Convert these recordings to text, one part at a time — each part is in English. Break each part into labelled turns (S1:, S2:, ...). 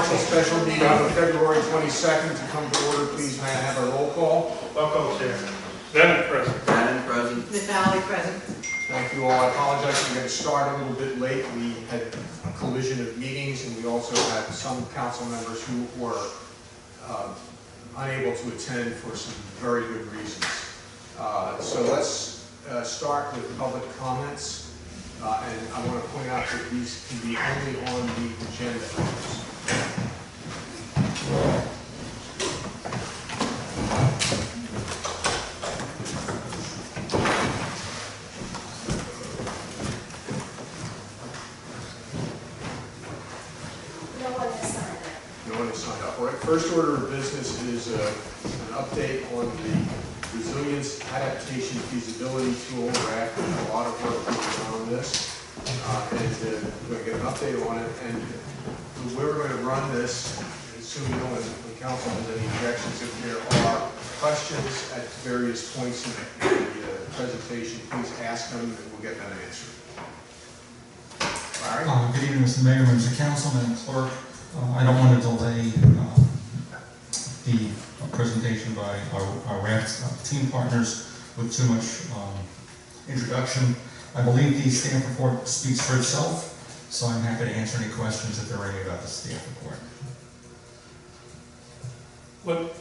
S1: Council special meeting on February 22nd to come to order. Please may I have a roll call?
S2: Welcome, Chair. Then present.
S3: Madam President.
S4: Ms. Valley present.
S1: Thank you all. I apologize for getting started a little bit late. We had a collision of meetings, and we also had some council members who were unable to attend for some very good reasons. So let's start with public comments. And I want to point out that these can be only on the agenda items.
S5: No one has signed up.
S1: No one has signed up. All right, first order of business is an update on the Resilience Adaptation Feasibility Tool. We're after a lot of work being done on this, and we're going to get an update on it. And the way we're going to run this, assuming no one in the council has any objections, if there are questions at various points in the presentation, please ask them, and we'll get them answered. Larry?
S6: Good evening, Mr. Mayor, members of council, Madam Clerk. I don't want to delay the presentation by our RAFT team partners with too much introduction. I believe the staff report speaks for itself, so I'm happy to answer any questions if there are any about the staff report.
S2: What,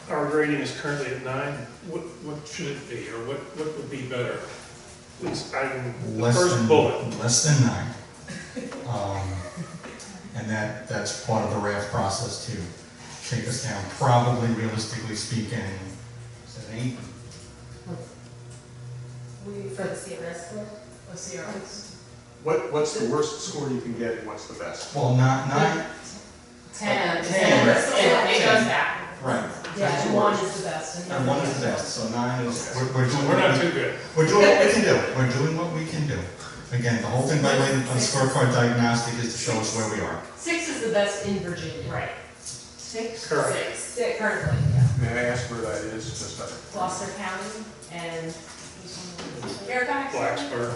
S2: our rating is currently at 9. What should it be, or what would be better? It's item, the first bullet.
S6: Less than 9. And that's part of the RAFT process to take us down. Probably, realistically speaking, is that an 8?
S5: For the CRS score? Or CRS?
S1: What's the worst score you can get, and what's the best?
S6: Well, not 9.
S5: 10.
S6: 10.
S5: It goes back.
S6: Right.
S5: Yeah, and 1 is the best.
S6: And 1 is the best, so 9 is,
S2: We're not too good.
S6: we're doing what we can do. We're doing what we can do. Again, the whole thing by laying on scorecard diagnostic is to show us where we are.
S5: 6 is the best in Virginia. Right. 6?
S2: Correct.
S5: 6. Currently, yeah.
S1: May I ask where that is? Just
S5: Gloucester County and Fairfax?
S2: Blacksburg.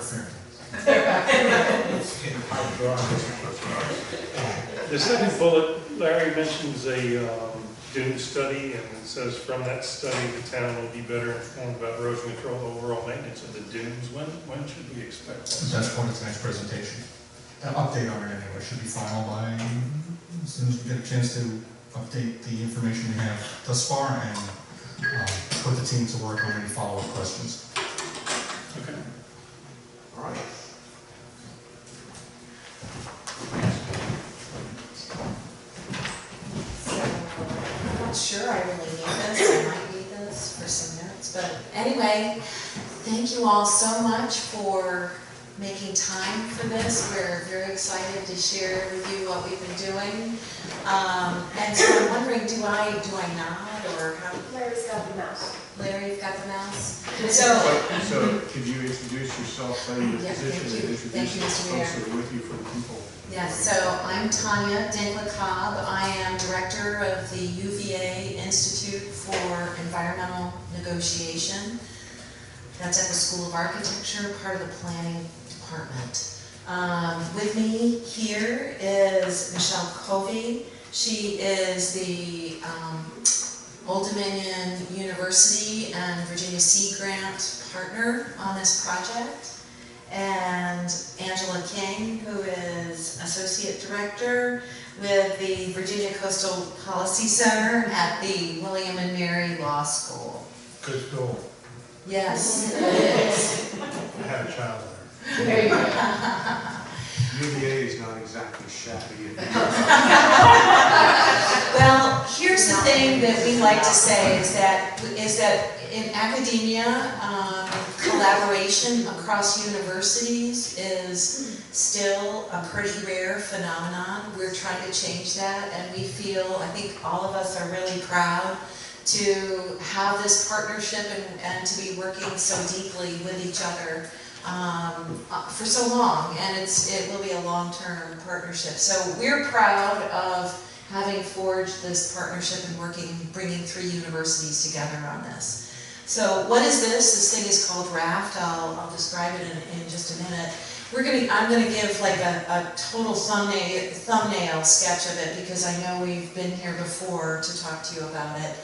S5: Fairfax.
S2: The second bullet, Larry mentions a dune study, and it says from that study, the town will be better informed about erosion control, overall maintenance of the dunes. When should we expect that?
S6: That's part of tonight's presentation. An update on it anyway should be final by as soon as we get a chance to update the information we have thus far and put the team to work on any follow-up questions.
S2: Okay.
S1: all right.
S4: I'm not sure I really need this. I might need this for some notes. But anyway, thank you all so much for making time for this. We're very excited to share with you what we've been doing. And so I'm wondering, do I nod or how?
S5: Larry's got the mouse.
S4: Larry, you've got the mouse?
S1: So could you introduce yourself, play your
S4: Yeah,
S1: position,
S4: thank you.
S1: and
S4: Thank
S1: introduce
S4: you,
S1: the
S4: Mr.
S1: folks that are with you for the people?
S4: Yes, so I'm Tanya Dinkla-Cobb. I am director of the UVA Institute for Environmental Negotiation. That's at the School of Architecture, part of the planning department. With me here is Michelle Covey. She is the Old Dominion University and Virginia Sea Grant partner on this project. And Angela King, who is Associate Director with the Virginia Coastal Policy Center at the William and Mary Law School.
S2: Good school.
S4: Yes, it is.
S2: I had a child there.
S5: There you go.
S1: UVA is not exactly shabby.
S4: Well, here's the thing that we like to say is that in academia, collaboration across universities is still a pretty rare phenomenon. We're trying to change that, and we feel, I think all of us are really proud to have this partnership and to be working so deeply with each other for so long, and it will be a long-term partnership. So we're proud of having forged this partnership and bringing 3 universities together on this. So what is this? This thing is called RAFT. I'll describe it in just a minute. I'm gonna give like a total thumbnail sketch of it, because I know we've been here before to talk to you about it.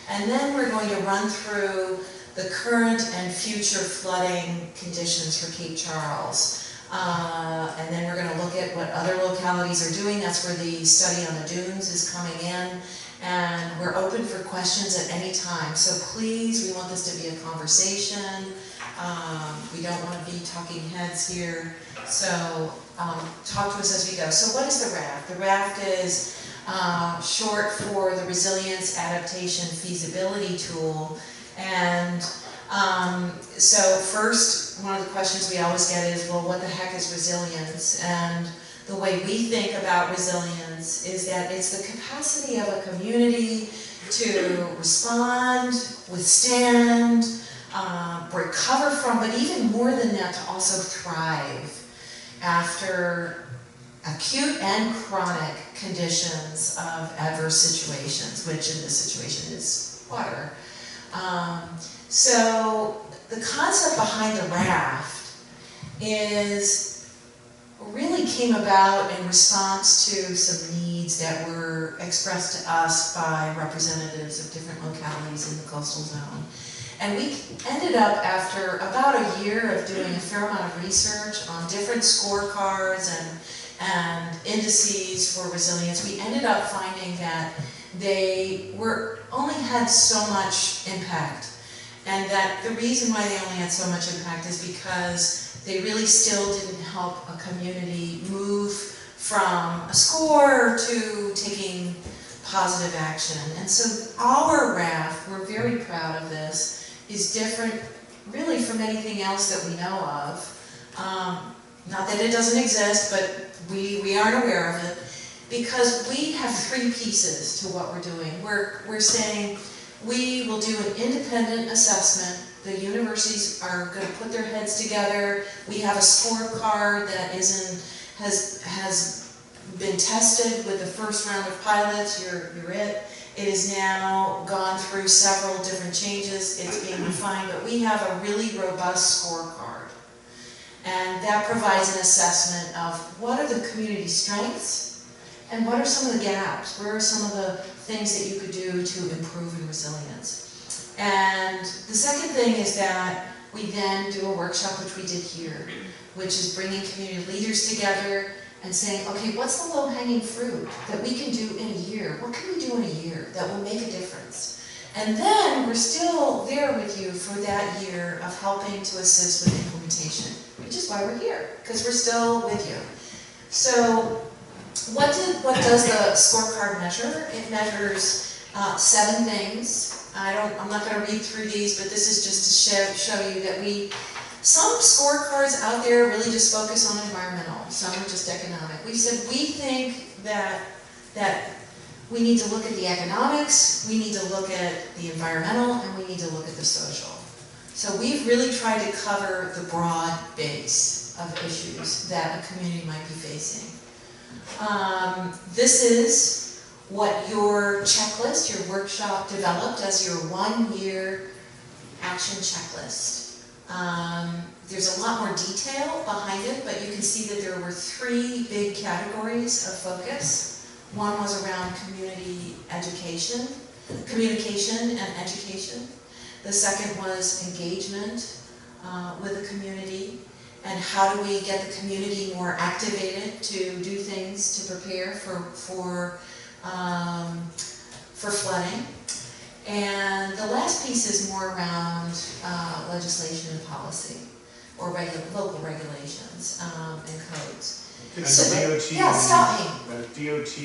S4: And then we're going to run through the current and future flooding conditions for Cape Charles. And then we're gonna look at what other localities are doing. That's where the study on the dunes is coming in. And we're open for questions at any time. So please, we want this to be a conversation. We don't want to be talking heads here. So talk to us as we go. So what is the RAFT? The RAFT is short for the Resilience Adaptation Feasibility Tool. And so first, one of the questions we always get is, well, what the heck is resilience? And the way we think about resilience is that it's the capacity of a community to respond, withstand, recover from, but even more than that, to also thrive after acute and chronic conditions of adverse situations, which in this situation is water. So the concept behind the RAFT really came about in response to some needs that were expressed to us by representatives of different localities in the coastal zone. And we ended up, after about a year of doing a fair amount of research on different scorecards and indices for resilience, we ended up finding that they only had so much impact. And that the reason why they only had so much impact is because they really still didn't help a community move from a score to taking positive action. And so our RAFT, we're very proud of this, is different really from anything else that we know of. Not that it doesn't exist, but we aren't aware of it, because we have three pieces to what we're doing. We're saying we will do an independent assessment. The universities are going to put their heads together. We have a scorecard that has been tested with the first round of pilots. You're it. It has now gone through several different changes. It's being refined, but we have a really robust scorecard. And that provides an assessment of what are the community strengths and what are some of the gaps? Where are some of the things that you could do to improve in resilience? And the second thing is that we then do a workshop, which we did here, which is bringing community leaders together and saying, okay, what's the low-hanging fruit that we can do in a year? What can we do in a year that will make a difference? And then we're still there with you for that year of helping to assist with implementation, which is why we're here, because we're still with you. So what does the scorecard measure? It measures 7 things. I'm not going to read through these, but this is just to show you that some scorecards out there really just focus on environmental, some are just economic. We said we think that we need to look at the economics, we need to look at the environmental, and we need to look at the social. So we've really tried to cover the broad base of issues that a community might be facing. This is what your checklist, your workshop developed as your 1-year action checklist. There's a lot more detail behind it, but you can see that there were 3 big categories of focus. One was around community education, communication and education. The second was engagement with the community, and how do we get the community more activated to do things to prepare for flooding. And the last piece is more around legislation and policy, or local regulations and codes.
S1: And
S4: So,
S1: DOT,
S4: yeah, stop me.
S1: DOT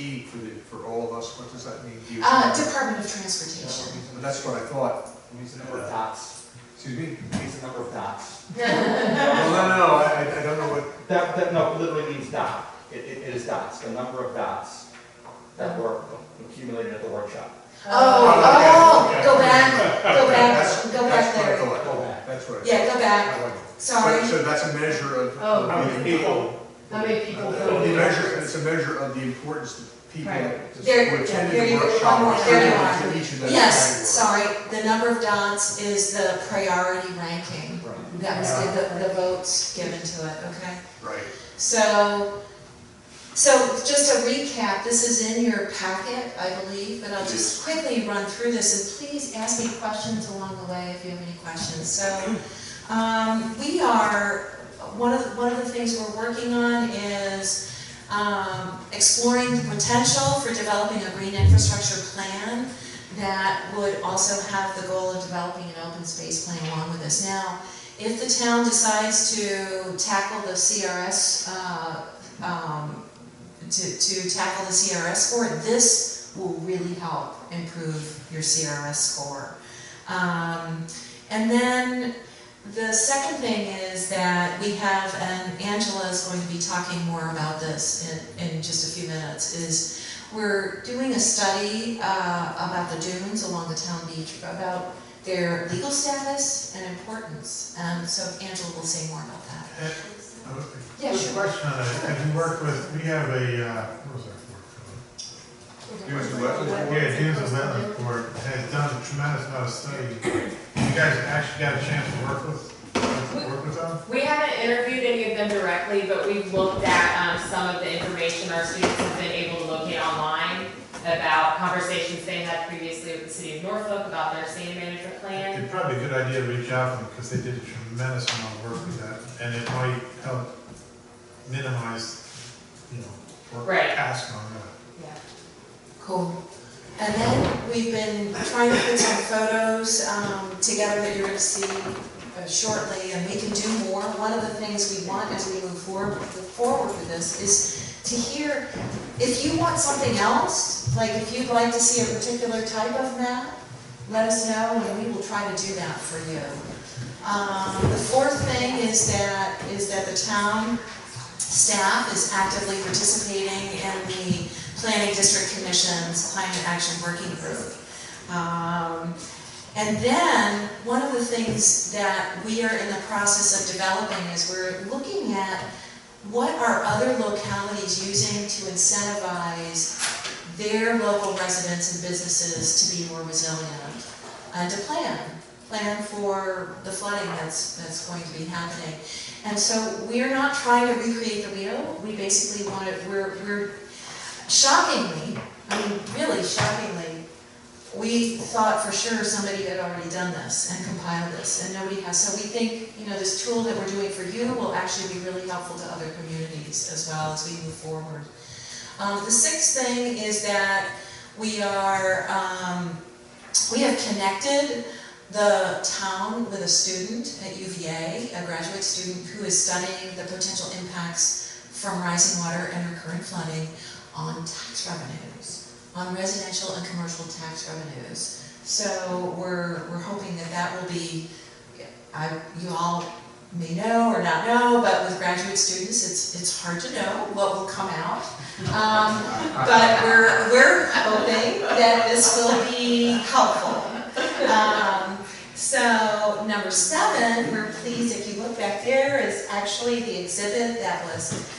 S1: for all of us, what does that mean?
S4: Department of Transportation.
S1: That's what I thought.
S3: It means the number of dots.
S1: Excuse me?
S3: It means the number of dots.
S1: No, I don't know what.
S3: That no, literally means dot. It is dots. The number of dots that were accumulated at the workshop.
S1: Okay.
S4: Go back
S1: That's
S4: there.
S1: what I thought. That's right.
S4: Yeah, go back.
S1: I like it.
S4: Sorry.
S1: So that's a measure of.
S5: Oh.
S3: How many people?
S5: How many people
S1: It's a measure of the importance of people
S5: Right.
S1: who
S4: There
S1: attended
S4: you
S1: the
S4: go.
S1: workshop.
S4: One more. There you are.
S1: To each of those
S4: Yes,
S1: categories.
S4: sorry. The number of dots is the priority ranking.
S1: Right.
S4: That was the votes given to it, okay?
S1: Right.
S4: So just a recap, this is in your packet, I believe, but I'll just quickly run through this, and please ask me questions along the way if you have any questions. So, we are, one of the things we're working on is exploring the potential for developing a green infrastructure plan that would also have the goal of developing an open space plan along with this. Now, if the town decides to tackle the CRS, to tackle the CRS score, this will really help improve your CRS score. And then the second thing is that we have, and Angela is going to be talking more about this in just a few minutes, is we're doing a study about the dunes along the town beach, about their legal status and importance. So Angela will say more about that. Yeah,
S7: Just a
S4: sure.
S7: question on that. Have you worked with, we have a, what was that for?
S1: Dunes and Wetlands Board?
S7: Yeah, Dunes and Wetlands Board has done a tremendous amount of study. You guys actually got a chance to work with them?
S8: We haven't interviewed any of them directly, but we've looked at some of the information our students have been able to locate online about conversations they had previously with the city of Norfolk about their sand management plan.
S7: It's probably a good idea to reach out to them because they did a tremendous amount of work with that, and it might help minimize, work
S8: Right.
S7: task on that.
S8: Yeah.
S4: Cool. And then we've been trying to put some photos together that you're going to see shortly, and we can do more. One of the things we want as we move forward with this is to hear if you want something else, like if you'd like to see a particular type of map, let us know and we will try to do that for you. The fourth thing is that the town staff is actively participating in the Planning District Commission's Climate Action Working Group. And then one of the things that we are in the process of developing is we're looking at what are other localities using to incentivize their local residents and businesses to be more resilient and to plan for the flooding that's going to be happening. And so we're not trying to recreate the wheel. We basically want to, we're shockingly, I mean really shockingly, we thought for sure somebody had already done this and compiled this, and nobody has. So we think, this tool that we're doing for you will actually be really helpful to other communities as well as we move forward. The sixth thing is that we have connected the town with a student at UVA, a graduate student who is studying the potential impacts from rising water and recurrent flooding on tax revenues, on residential and commercial tax revenues. So we're hoping that will be, you all may know or not know, but with graduate students it's hard to know what will come out. But we're hoping that this will be helpful. So number 7, we're pleased, if you look back there, is actually the exhibit that was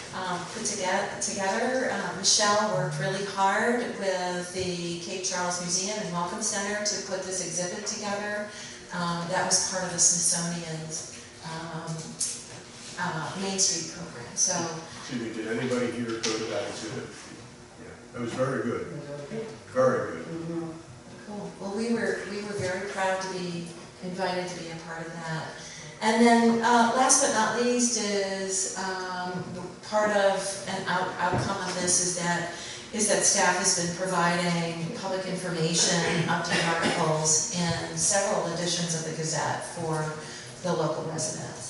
S4: put together. Michelle worked really hard with the Cape Charles Museum and Welcome Center to put this exhibit together. That was part of the Smithsonian's Main Street program. So,
S1: Excuse me, did anybody here go to that exhibit? Yeah, that was very good. Very good.
S4: cool. Well, we were very proud to be invited to be a part of that. And then last but not least is part of an outcome of this is that staff has been providing public information, update articles in several editions of the Gazette for the local residents.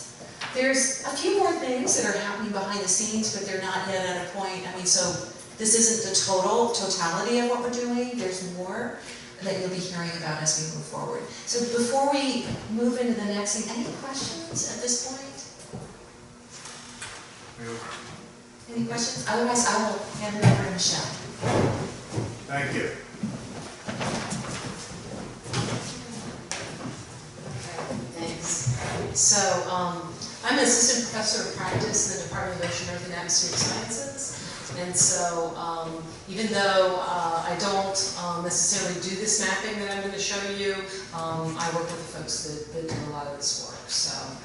S4: There's a few more things that are happening behind the scenes, but they're not yet at a point. I mean, so this isn't the totality of what we're doing. There's more that you'll be hearing about as we move forward. So before we move into the next thing, any questions at this point? Any questions? Otherwise, I will hand it over to Michelle.
S1: Thank you.
S5: Thanks. So, I'm an assistant professor of practice in the Department of Ocean, Earth, and Atmospheric Sciences. And so, even though I don't necessarily do this mapping that I'm going to show you, I work with the folks that do a lot of this work. so,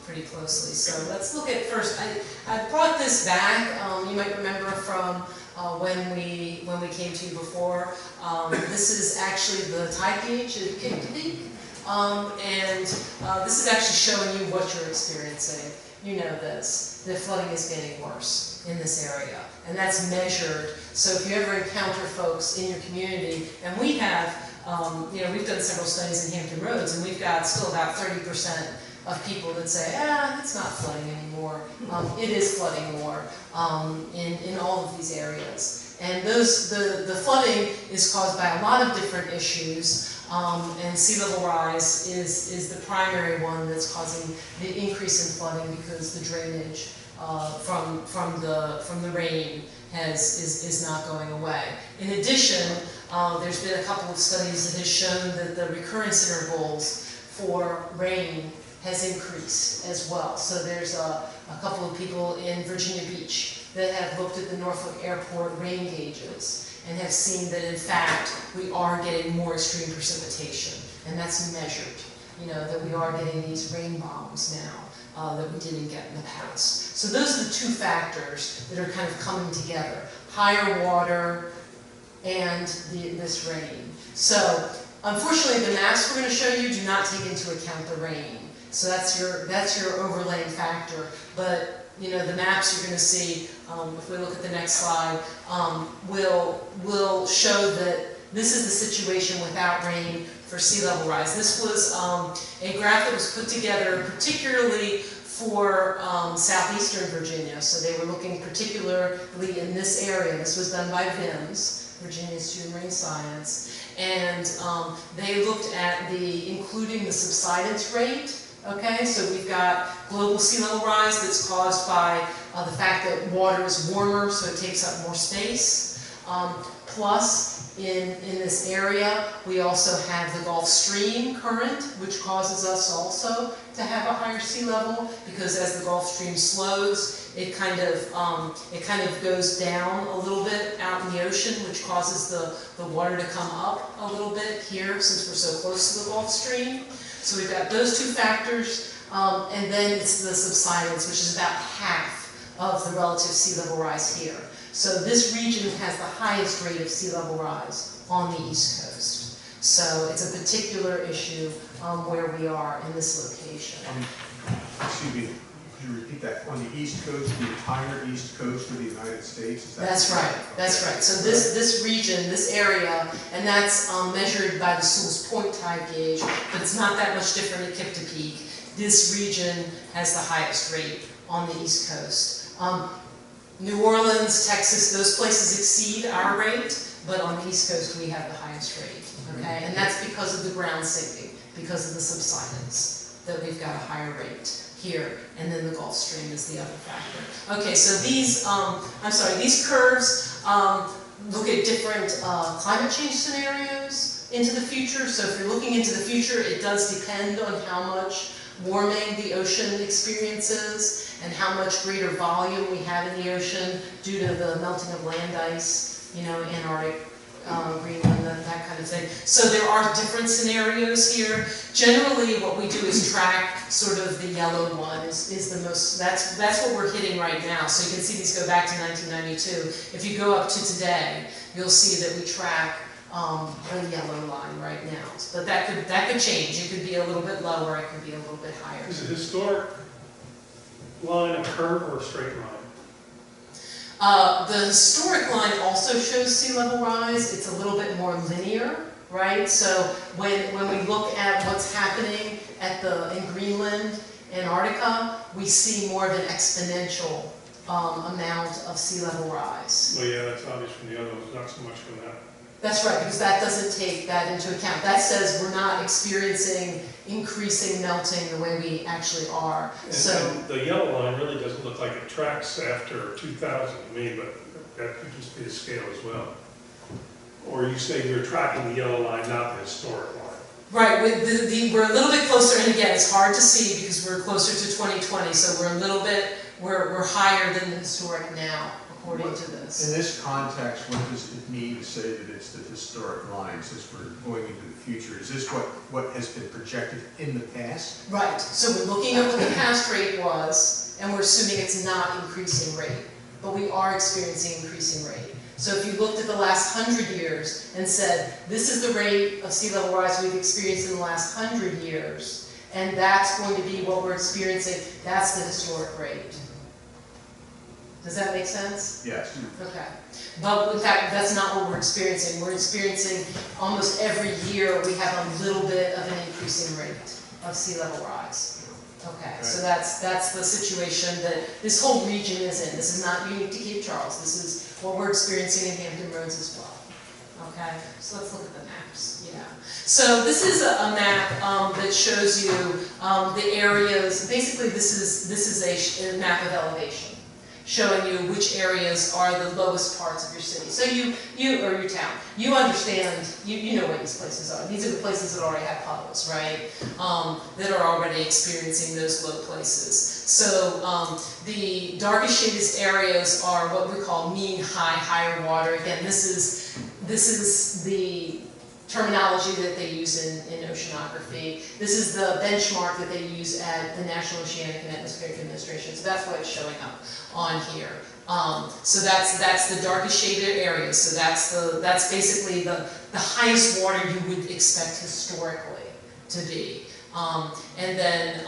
S5: pretty closely. So let's look at first, I brought this back, you might remember from when we came to you before. This is actually the tide gauge at Kickapee, and this is actually showing you what you're experiencing. You know this, the flooding is getting worse in this area, and that's measured. So if you ever encounter folks in your community, and we have, we've done several studies in Hampton Roads, and we've got still about 30% of people that say, it's not flooding anymore. It is flooding more in all of these areas. And the flooding is caused by a lot of different issues, and sea level rise is the primary one that's causing the increase in flooding, because the drainage from the rain is not going away. In addition, there's been a couple of studies that has shown that the recurrence intervals for rain has increased as well. So there's a couple of people in Virginia Beach that have looked at the Norfolk Airport rain gauges and have seen that in fact we are getting more extreme precipitation, and that's measured. That we are getting these rain bombs now that we didn't get in the past. So those are the two factors that are kind of coming together: higher water and this rain. So unfortunately, the maps we're going to show you do not take into account the rain. So that's your overlaying factor. But the maps you're going to see, if we look at the next slide, will show that this is the situation without rain for sea level rise. This was a graph that was put together particularly for southeastern Virginia. So they were looking particularly in this area. This was done by VIMS, Virginia Institute of Marine Science, and they looked at including the subsidence rate. Okay, so we've got global sea level rise that's caused by the fact that water is warmer, so it takes up more space. Plus, in this area, we also have the Gulf Stream current, which causes us also to have a higher sea level, because as the Gulf Stream slows, it kind of goes down a little bit out in the ocean, which causes the water to come up a little bit here, since we're so close to the Gulf Stream. So we've got those two factors, and then it's the subsidence, which is about half of the relative sea level rise here. So this region has the highest rate of sea level rise on the East Coast. So it's a particular issue where we are in this location.
S1: Excuse me, could you repeat that? On the East Coast, the entire East Coast of the United States? Is that
S5: That's right, that's right. So this region, this area, and that's measured by the Sewell's Point tide gauge, but it's not that much different at Kickapee. This region has the highest rate on the East Coast. New Orleans, Texas, those places exceed our rate, but on the East Coast we have the highest rate, okay? And that's because of the ground sinking, because of the subsidence, that we've got a higher rate here, and then the Gulf Stream is the other factor. Okay, so these curves look at different climate change scenarios into the future. So if you're looking into the future, it does depend on how much warming the ocean experiences and how much greater volume we have in the ocean due to the melting of land ice, Antarctic, Greenland, that kind of thing. So there are different scenarios here. Generally, what we do is track sort of the yellow one is the most, that's what we're hitting right now. So you can see these go back to 1992. If you go up to today, you'll see that we track the yellow line right now. But that could change. It could be a little bit lower, it could be a little bit higher.
S2: Is a historic line a curve or a straight line?
S5: The historic line also shows sea level rise. It's a little bit more linear, right? So when we look at what's happening in Greenland, Antarctica, we see more of an exponential amount of sea level rise.
S2: Well, yeah, that's obvious from the other ones, not so much from that.
S5: That's right, because that doesn't take that into account. That says we're not experiencing increasing melting the way we actually are.
S2: And the yellow line really doesn't look like it tracks after 2000 to me, but that could just be the scale as well. Or you say you're tracking the yellow line, not the historic line.
S5: Right, we're a little bit closer, and again, it's hard to see because we're closer to 2020, so we're a little bit, we're higher than the historic now, according to this.
S1: In this context, what does it mean to say that it's the historic line, since we're going into the future? Is this what has been projected in the past?
S5: Right, so we're looking at what the past rate was, and we're assuming it's not increasing rate, but we are experiencing increasing rate. So if you looked at the last 100 years and said, this is the rate of sea level rise we've experienced in the last 100 years, and that's going to be what we're experiencing, that's the historic rate. Does that make sense?
S1: Yes.
S5: Okay. But in fact, that's not what we're experiencing. We're experiencing almost every year we have a little bit of an increasing rate of sea level rise. Okay, so that's the situation that this whole region is in. This is not unique to Cape Charles. This is what we're experiencing in Hampton Roads as well. Okay, so let's look at the maps. Yeah. So this is a map that shows you the areas. Basically, this is a map of elevation, showing you which areas are the lowest parts of your city. So you or your town, you understand, you know where these places are. These are the places that already have puddles, right? That are already experiencing those low places. So the darkest shaded areas are what we call mean high, higher water. Again, this is the terminology that they use in oceanography. This is the benchmark that they use at the National Oceanic and Atmospheric Administration. So that's why it's showing up on here. So that's the darkest shaded areas. So that's basically the highest water you would expect historically to be. And then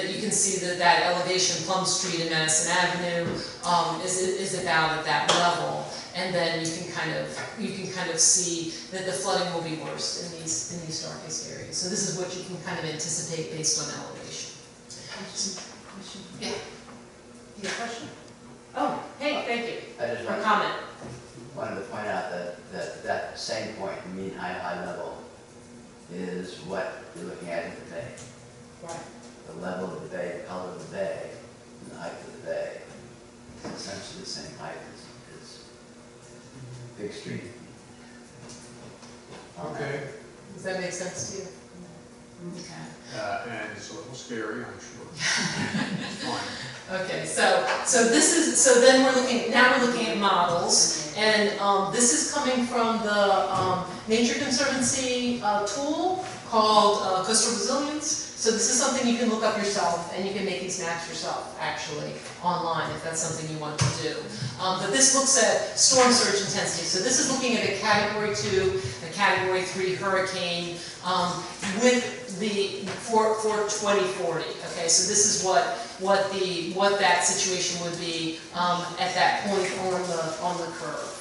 S5: you can see that elevation, Plum Street and Madison Avenue, is about at that level. And then you can kind of see that the flooding will be worse in these darkest areas. So this is what you can kind of anticipate based on elevation. Yeah. You got a question? Oh, hey, thank you.
S9: I just
S5: For comment.
S9: wanted to point out that same point, mean high level, is what you're looking at in the bay.
S5: Right.
S9: The level of the bay, the color of the bay, and the height of the bay is essentially the same height as Big Street.
S1: Okay.
S5: Does that make sense to you? Okay.
S1: And it's a little scary, I'm sure. Fine.
S5: Okay, so then we're looking at models, and this is coming from the Nature Conservancy tool called Coastal Resilience. So this is something you can look up yourself, and you can make these maps yourself, actually, online, if that's something you want to do. But this looks at storm surge intensity. So this is looking at a Category 2, a Category 3 hurricane for 2040. Okay, so this is what that situation would be at that point on the curve.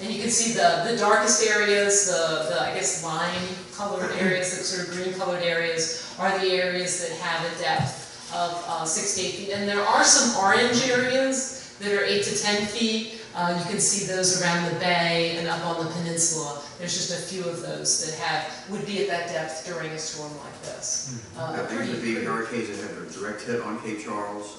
S5: And you can see the darkest areas, the I guess lime-colored areas, the sort of green-colored areas, are the areas that have a depth of 6 to 8 feet. And there are some orange areas that are 8 to 10 feet. You can see those around the bay and up on the peninsula. There's just a few of those that would be at that depth during a storm like this.
S10: These would be hurricanes that have a direct hit on Cape Charles.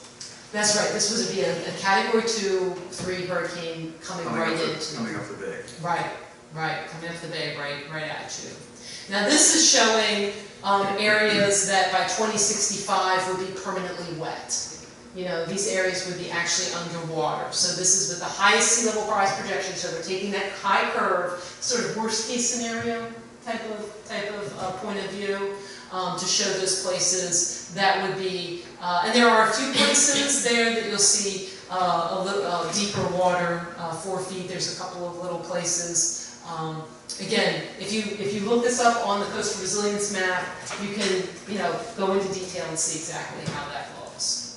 S5: That's right. This would be a Category 2, 3 hurricane coming right into.
S10: Coming off the bay.
S5: Right. Coming off the bay, right at you. Now this is showing areas that by 2065 would be permanently wet. You know, these areas would be actually underwater. So this is with the highest sea level rise projection. So they're taking that high curve, sort of worst case scenario type of point of view. To show those places that would be, and there are a few places there that you'll see a little deeper water, 4 feet. There's a couple of little places. Again, if you look this up on the Coastal Resilience map, you can go into detail and see exactly how that looks.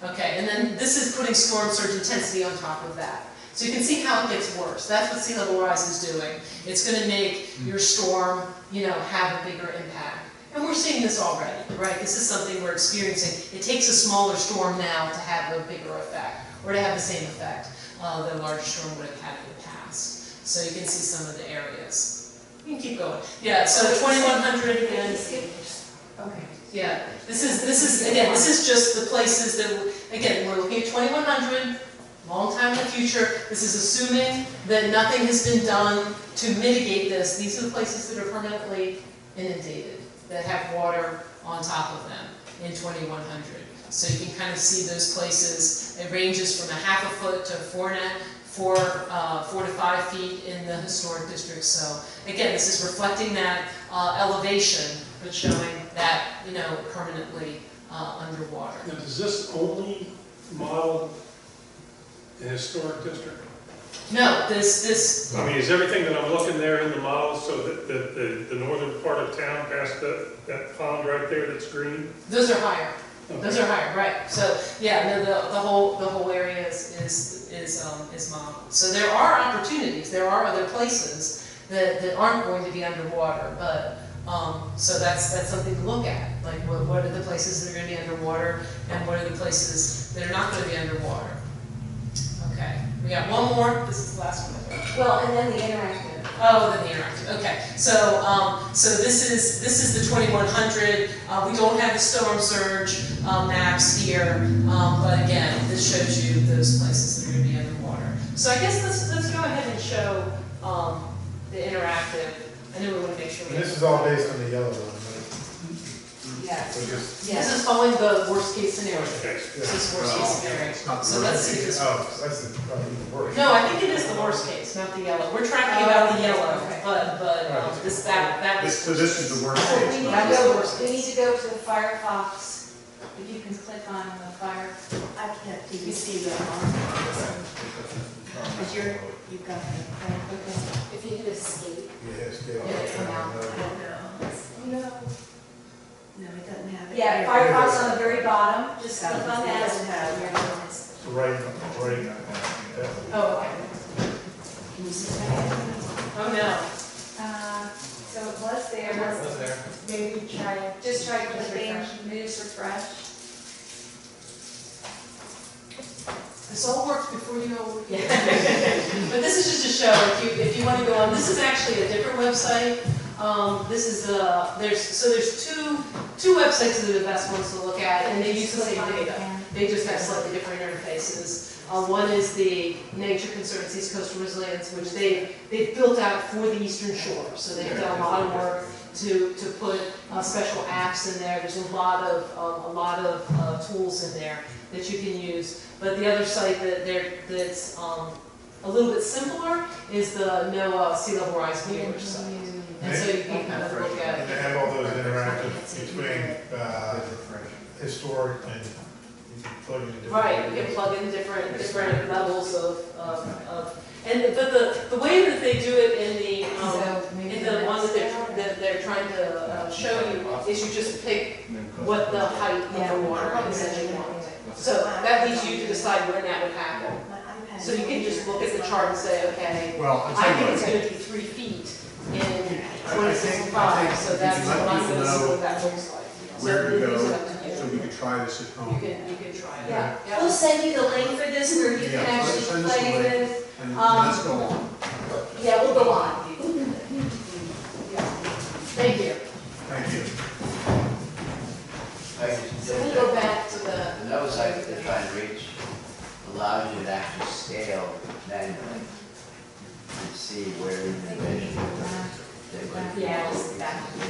S5: Okay, and then this is putting storm surge intensity on top of that. So you can see how it gets worse. That's what sea level rise is doing. It's going to make your storm, have a bigger impact. And we're seeing this already, right? This is something we're experiencing. It takes a smaller storm now to have a bigger effect, or to have the same effect that a larger storm would have had in the past. So you can see some of the areas. You can keep going. Yeah, so 2100 again. Okay. Yeah, this is just the places that, again, we're looking at 2100. Long time in the future. This is assuming that nothing has been done to mitigate this. These are the places that are permanently inundated, that have water on top of them in 2100. So you can kind of see those places. It ranges from 1/2 foot to 4 to 5 feet in the historic district. So again, this is reflecting that elevation, but showing that, you know, permanently underwater.
S2: Now, does this only model the historic district?
S5: No, this,
S2: I mean, is everything that I'm looking there in the model, so that the northern part of town past that pond right there that's green?
S5: those are higher.
S2: Okay.
S5: Those are higher, right? So yeah, no, the whole area is modeled. So there are opportunities. There are other places that aren't going to be underwater, but so that's something to look at. Like what are the places that are going to be underwater, and what are the places that are not going to be underwater? Okay, we got one more. This is the last one.
S11: Well, and then the interactive.
S5: Oh, then the interactive. Okay, so this is the 2100. We don't have the storm surge maps here, but again, this shows you those places that are going to be underwater. So I guess let's go ahead and show the interactive. I know we want to make sure.
S7: And this is all based on the yellow one, right?
S11: Yes.
S7: So just,
S5: This is following the worst case scenario.
S2: Okay.
S5: This is worst case scenario.
S1: It's not the
S5: So let's see this.
S7: oh, that's the, probably the worst.
S5: No, I think it is the worst case, not the yellow. We're tracking about the yellow, but this that was.
S1: So this is the worst
S11: So
S1: case.
S11: we need
S5: That
S11: to
S5: was the
S11: go,
S5: worst
S11: we
S5: case.
S11: need to go to the Firefox. If you can click on the Fire, I can't, do you see that on? Because you've got it, okay.
S5: If you hit escape.
S7: Yeah, it's good.
S5: Yeah, it's come out.
S11: No. No, it doesn't have it. Yeah, Firefox on the very bottom, just click on that.
S7: So right.
S5: Oh, okay.
S11: Can you see that?
S5: Oh, no.
S11: So it was there.
S7: It was there.
S11: Maybe try it. Just try clicking, moves refresh.
S5: This all works before you know what we're doing. But this is just to show, if you want to go on, this is actually a different website. This is there's two websites that are the best ones to look at, and they use the same data. They just have slightly different interfaces. One is the Nature Conservancy's Coastal Resilience, which they've built out for the Eastern Shore. So they've done a lot of work to put special apps in there. There's a lot of tools in there that you can use. But the other site that's a little bit simpler is the NOAA Sea Level Rise Viewer site. And so you can kind of look at
S7: And they have all those interactive between historic and you can plug in different.
S5: right, you can plug in different levels but the way that they do it in the one that they're trying to show you is you just pick what the height of the water is that you want. So that leads you to decide when that would happen. So you can just look at the chart and say, okay,
S1: Well,
S5: I think it's going to be 3 feet in 2065, so that's what I'm going to see what that looks like.
S1: Where to
S5: So
S1: go,
S5: these are up to you.
S1: so we could try this at
S5: You
S1: home.
S5: can try it.
S11: Yeah, we'll send you the link for this where you can
S1: Yeah,
S11: actually
S1: send us the
S11: play
S1: link.
S11: with.
S1: And let's go on.
S11: Yeah, we'll go on.
S5: Thank you.
S1: Thank you.
S5: So we'll go back to the,
S9: The nose height that they're trying to reach allows you to actually scale manually and see where in the division they would.
S8: Yeah, just back to the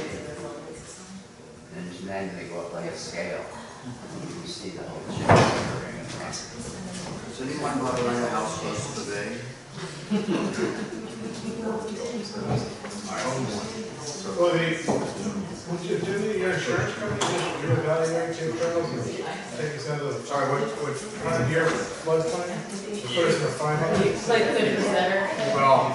S9: And just manually go up like a scale. You can see the whole chip occurring in front.
S10: Does anyone bother around the house close to the bay?
S7: Well, didn't your insurance company just reevaluate Cape Charles and take us out of the
S1: Sorry, what,
S7: 100-year floodplain? Put us in a 500?
S5: it's like 50%.
S1: well,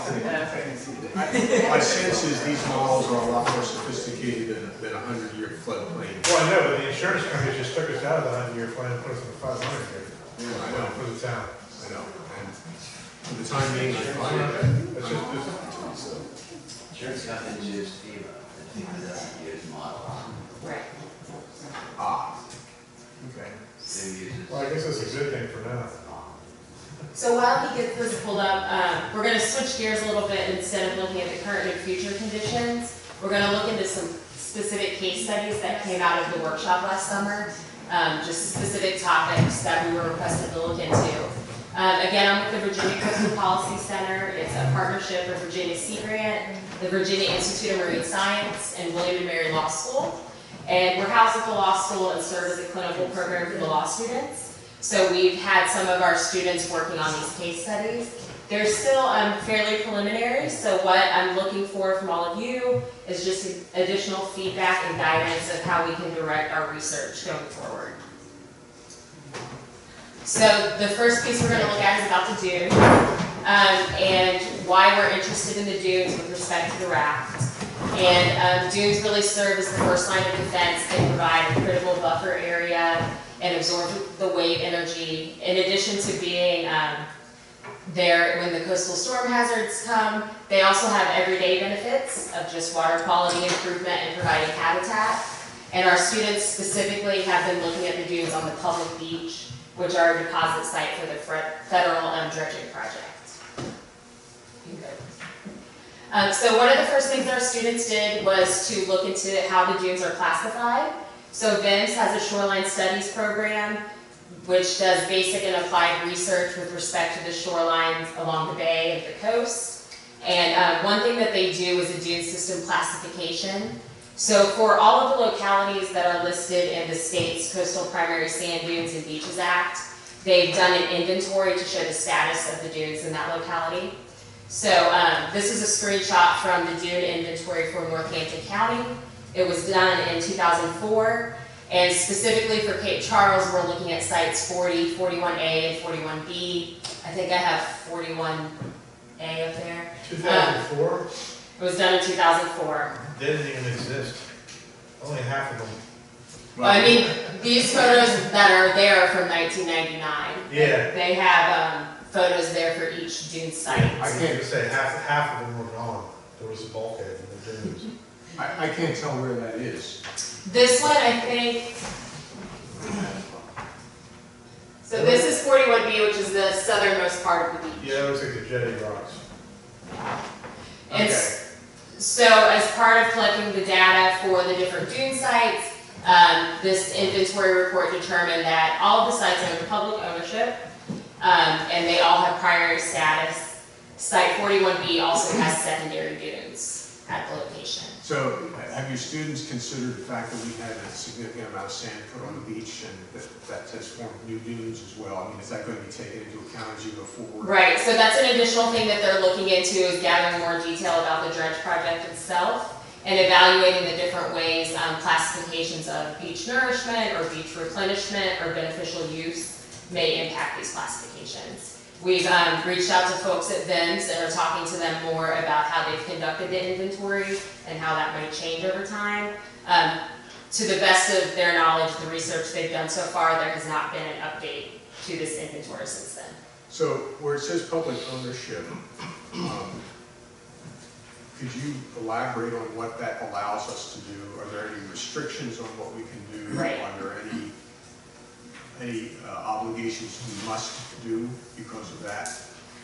S1: my sense is these models are a lot more sophisticated than a 100-year floodplain.
S7: Well, I know, but the insurance company just took us out of the 100-year plan and put us in the 500-year.
S1: I know.
S7: For the town.
S1: I know, and for the time being, I find that.
S7: It's just,
S9: Insurance companies use FEMA, and FEMA doesn't use model.
S8: Right.
S1: Okay.
S9: They use
S7: well, I guess that's a good thing for now.
S8: So while he gets this pulled up, we're going to switch gears a little bit. Instead of looking at the current and future conditions, we're going to look into some specific case studies that came out of the workshop last summer, just specific topics that we were requested to look into. Again, I'm with the Virginia Coastal Policy Center. It's a partnership with Virginia Sea Grant, the Virginia Institute of Marine Science, and William and Mary Law School. And we're housed at the law school and serve as a clinical program for the law students. So we've had some of our students working on these case studies. They're still fairly preliminary, so what I'm looking for from all of you is just additional feedback and guidance of how we can direct our research going forward. So the first piece we're going to look at is about the dune, and why we're interested in the dunes with respect to the raft. And dunes really serve as the first line of defense. They provide a critical buffer area and absorb the wave energy. In addition to being there when the coastal storm hazards come, they also have everyday benefits of just water quality improvement and providing habitat. And our students specifically have been looking at the dunes on the public beach, which are a deposit site for the federal dredging project. So one of the first things our students did was to look into how the dunes are classified. So VIMS has a shoreline studies program which does basic and applied research with respect to the shorelines along the bay and the coast. And one thing that they do is a dune system classification. So for all of the localities that are listed in the state's Coastal Primary Sand Dunes and Beaches Act, they've done an inventory to show the status of the dunes in that locality. So this is a screenshot from the dune inventory for Northampton County. It was done in 2004, and specifically for Cape Charles, we're looking at sites 40, 41A, and 41B. I think I have 41A up there.
S7: 2004?
S8: It was done in 2004.
S7: They didn't even exist. Only half of them.
S8: Well, I mean, these photos that are there are from 1999.
S7: Yeah.
S8: They have photos there for each dune site.
S7: I can't just say half of them were gone. There was a bulkhead in the dunes.
S1: I can't tell where that is.
S8: This one, I think, so this is 41B, which is the southernmost part of the beach.
S7: Yeah, it looks like the jetty rocks.
S8: It's, so as part of collecting the data for the different dune sites, this inventory report determined that all of the sites are in public ownership, and they all have primary status. Site 41B also has secondary dunes at the location.
S1: So have your students considered the fact that we had a significant amount of sand put on the beach and that has formed new dunes as well? I mean, is that going to be taken into account as you go forward?
S8: Right, so that's an additional thing that they're looking into, is gathering more detail about the dredge project itself and evaluating the different ways classifications of beach nourishment or beach replenishment or beneficial use may impact these classifications. We've reached out to folks at VIMS and are talking to them more about how they've conducted the inventory and how that might change over time. To the best of their knowledge, the research they've done so far, there has not been an update to this inventory since then.
S1: So where it says public ownership, could you elaborate on what that allows us to do? Are there any restrictions on what we can do?
S8: Right.
S1: Are there any obligations we must do because of that?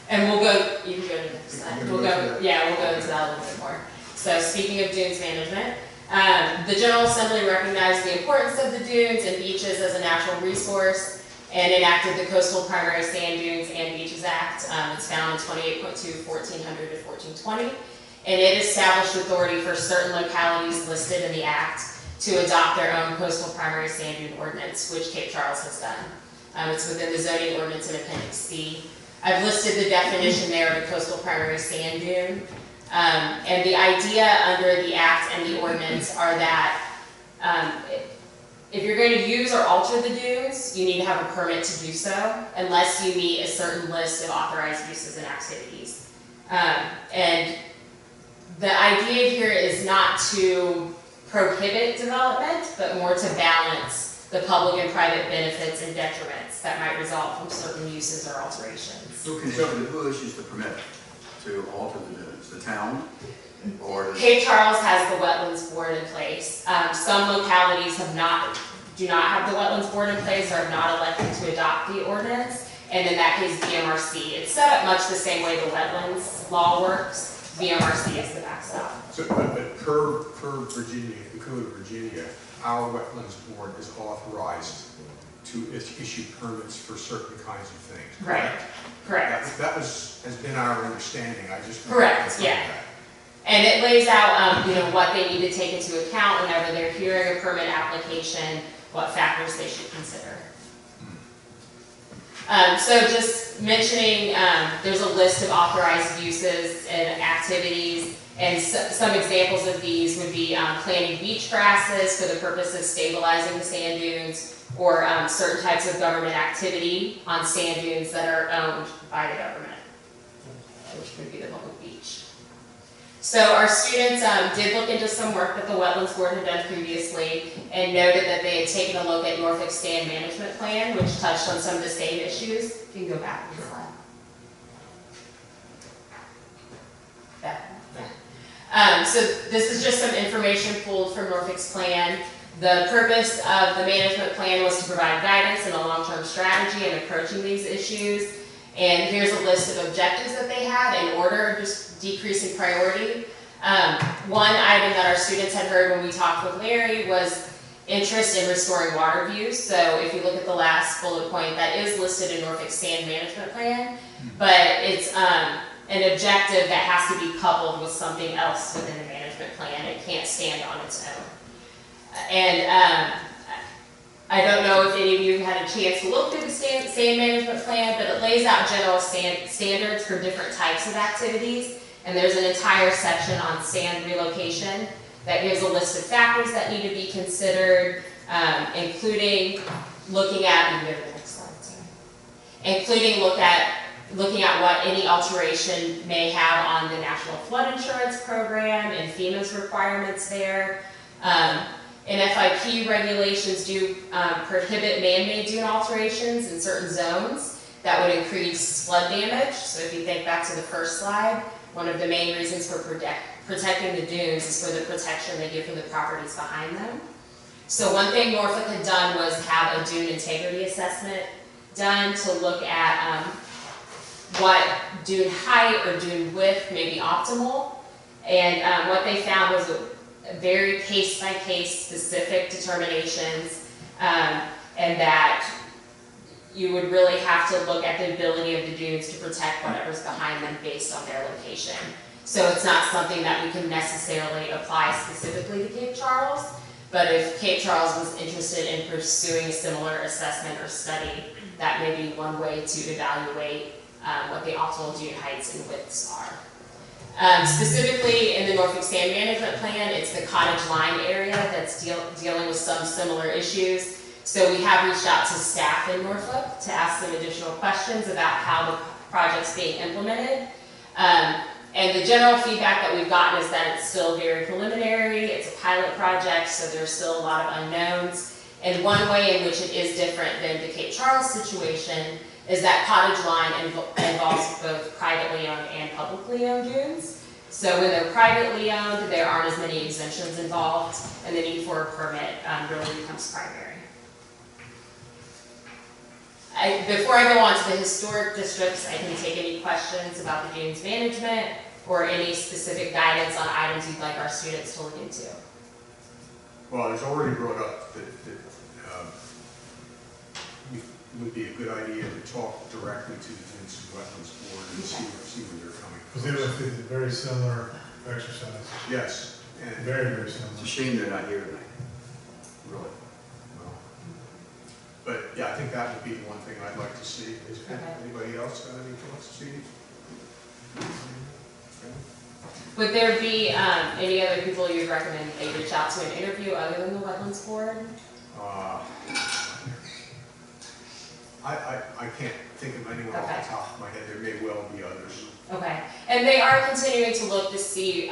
S8: And we'll go, you can go to the next slide.
S1: We'll go into that.
S8: Yeah, we'll go into that a little bit more. So speaking of dunes management, the General Assembly recognized the importance of the dunes and beaches as a natural resource and enacted the Coastal Primary Sand Dunes and Beaches Act. It's found in 28.2, 1400 to 1420. And it established authority for certain localities listed in the Act to adopt their own coastal primary sand dune ordinance, which Cape Charles has done. It's within the zoning ordinance in Appendix C. I've listed the definition there of a coastal primary sand dune. And the idea under the Act and the ordinance are that if you're going to use or alter the dunes, you need to have a permit to do so, unless you meet a certain list of authorized uses and activities. And the idea here is not to prohibit development, but more to balance the public and private benefits and detriments that might result from certain uses or alterations.
S10: Who issues the permit to alter the dunes? The town? Or does...
S8: Cape Charles has the Wetlands Board in place. Some localities do not have the Wetlands Board in place or have not elected to adopt the ordinance, and in that case, VMRC. It's set up much the same way the wetlands law works. VMRC is the backstop.
S1: So, but per Virginia, the Code of Virginia, our Wetlands Board is authorized to issue permits for certain kinds of things.
S8: Right. Correct.
S1: That has been our understanding. I just
S8: correct. Yeah. And it lays out, what they need to take into account whenever they're hearing a permit application, what factors they should consider. So just mentioning, there's a list of authorized uses and activities, and some examples of these would be planting beach grasses for the purpose of stabilizing the sand dunes, or certain types of government activity on sand dunes that are owned by the government, which could be the public beach. So our students did look into some work that the Wetlands Board had done previously and noted that they had taken a look at Norfolk's Sand Management Plan, which touched on some of the same issues. You can go back to the slide. So this is just some information pulled from Norfolk's plan. The purpose of the management plan was to provide guidance and a long-term strategy in approaching these issues. And here's a list of objectives that they had in order, just decreasing priority. One item that our students had heard when we talked with Larry was interest in restoring water views. So if you look at the last bullet point, that is listed in Norfolk's Sand Management Plan, but it's an objective that has to be coupled with something else within the management plan. It can't stand on its own. And I don't know if any of you had a chance to look through the sand management plan, but it lays out general standards for different types of activities. And there's an entire section on sand relocation that gives a list of factors that need to be considered, including looking at, you can go to the next slide, sorry. Including looking at what any alteration may have on the National Flood Insurance Program and FEMA's requirements there. NFIP regulations do prohibit man-made dune alterations in certain zones that would increase flood damage. So if you think back to the first slide, one of the main reasons for protecting the dunes is for the protection they give for the properties behind them. So one thing Norfolk had done was have a dune integrity assessment done to look at what dune height or dune width may be optimal. And what they found was very case-by-case specific determinations, and that you would really have to look at the ability of the dunes to protect whatever's behind them based on their location. So it's not something that we can necessarily apply specifically to Cape Charles, but if Cape Charles was interested in pursuing a similar assessment or study, that may be one way to evaluate what the optimal dune heights and widths are. Specifically in the Norfolk Sand Management Plan, it's the Cottage Line area that's dealing with some similar issues. So we have reached out to staff in Norfolk to ask them additional questions about how the project's being implemented. And the general feedback that we've gotten is that it's still very preliminary, it's a pilot project, so there's still a lot of unknowns. And one way in which it is different than the Cape Charles situation is that Cottage Line involves both privately owned and publicly owned dunes. So when they're privately owned, there aren't as many exemptions involved, and the need for a permit really becomes primary. Before I go on to the historic districts, I can take any questions about the dunes management or any specific guidance on items you'd like our students to look into.
S1: Well, it's already brought up that it would be a good idea to talk directly to the Dunes and Wetlands Board and see where they're coming from.
S7: Because they went through very similar exercises.
S1: Yes. And
S7: Very, very similar.
S10: It's a shame they're not here tonight, really.
S1: well, but yeah, I think that would be the one thing I'd like to see. Is anybody else got anything else to see?
S8: Would there be any other people you'd recommend they reach out to an interview other than the Wetlands Board?
S1: I can't think of anyone off the top of my head. There may well be others.
S8: Okay, and they are continuing to look to see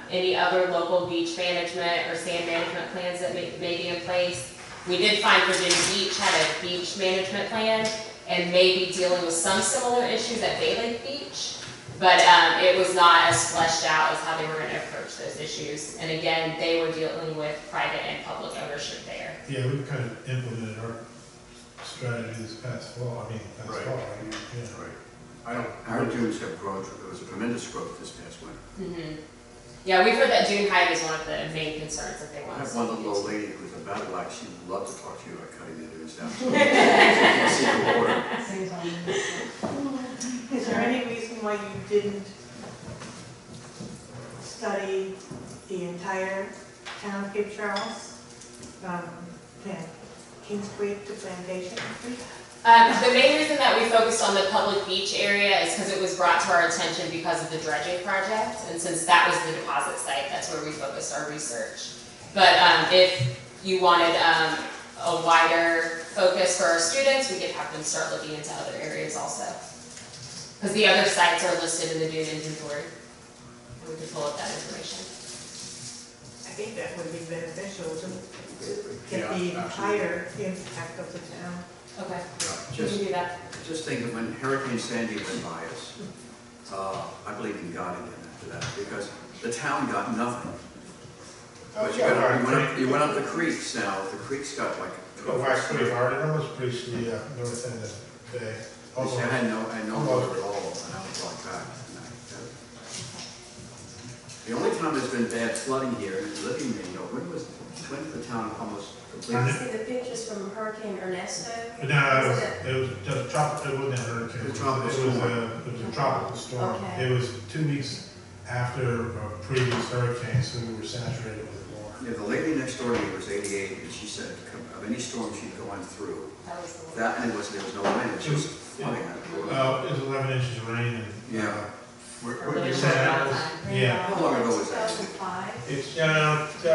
S8: any other local beach management or sand management plans that may be in place. We did find Virginia Beach had a beach management plan and may be dealing with some similar issues at Bay Lake Beach, but it was not as fleshed out as how they were going to approach those issues. And again, they were dealing with private and public ownership there.
S7: Yeah, we kind of implemented our strategy this past fall, right? Yeah.
S1: Right.
S10: Our dunes have grown, there was a tremendous growth this past winter.
S8: Mm-hmm. Yeah, we've heard that dune height is one of the main concerns that they
S10: I
S8: want
S10: have
S8: us to
S10: one
S8: look
S10: little
S8: into.
S10: lady who's a battle axe, she would love to talk to you about cutting the dunes down. So you can see the water.
S11: Is there any reason why you didn't study the entire town of Cape Charles, Kings Creek to Plantation Creek?
S8: The main reason that we focused on the public beach area is because it was brought to our attention because of the dredging project, and since that was the deposit site, that's where we focused our research. But if you wanted a wider focus for our students, we could have them start looking into other areas also. Because the other sites are listed in the dune inventory. We could pull up that information.
S11: I think that would be beneficial to get
S1: Yeah,
S11: the entire impact of the town.
S8: Okay, we
S10: Just,
S8: can do that.
S10: just think of when Hurricane Sandy went by us, I believe in God again after that, because the town got nothing. But you went up the creeks now, the creeks got like.
S7: Go back pretty hard, it almost reached the north end of the bay.
S10: I had no look at all, and I was like, God. The only time there's been bad flooding here, is living there, when did the town almost completely?
S11: See the pictures from Hurricane Ernesto?
S7: No, it was just tropical, it wasn't a hurricane.
S10: It was a tropical storm.
S7: It was a tropical storm.
S11: Okay.
S7: It was 2 weeks after a previous hurricane, so we were saturated with water.
S10: Yeah, the lady next door to me was 88, and she said, of any storm she'd gone through,
S8: That was the one.
S10: that, and there was no wind, it was just flooding.
S7: It was 11 inches of rain and.
S10: Yeah.
S8: For
S7: Where
S8: really
S7: you
S8: long
S7: said
S8: amount of
S7: that
S8: time.
S7: was, yeah.
S10: How long ago was that?
S11: 2005.
S7: It's, 2000,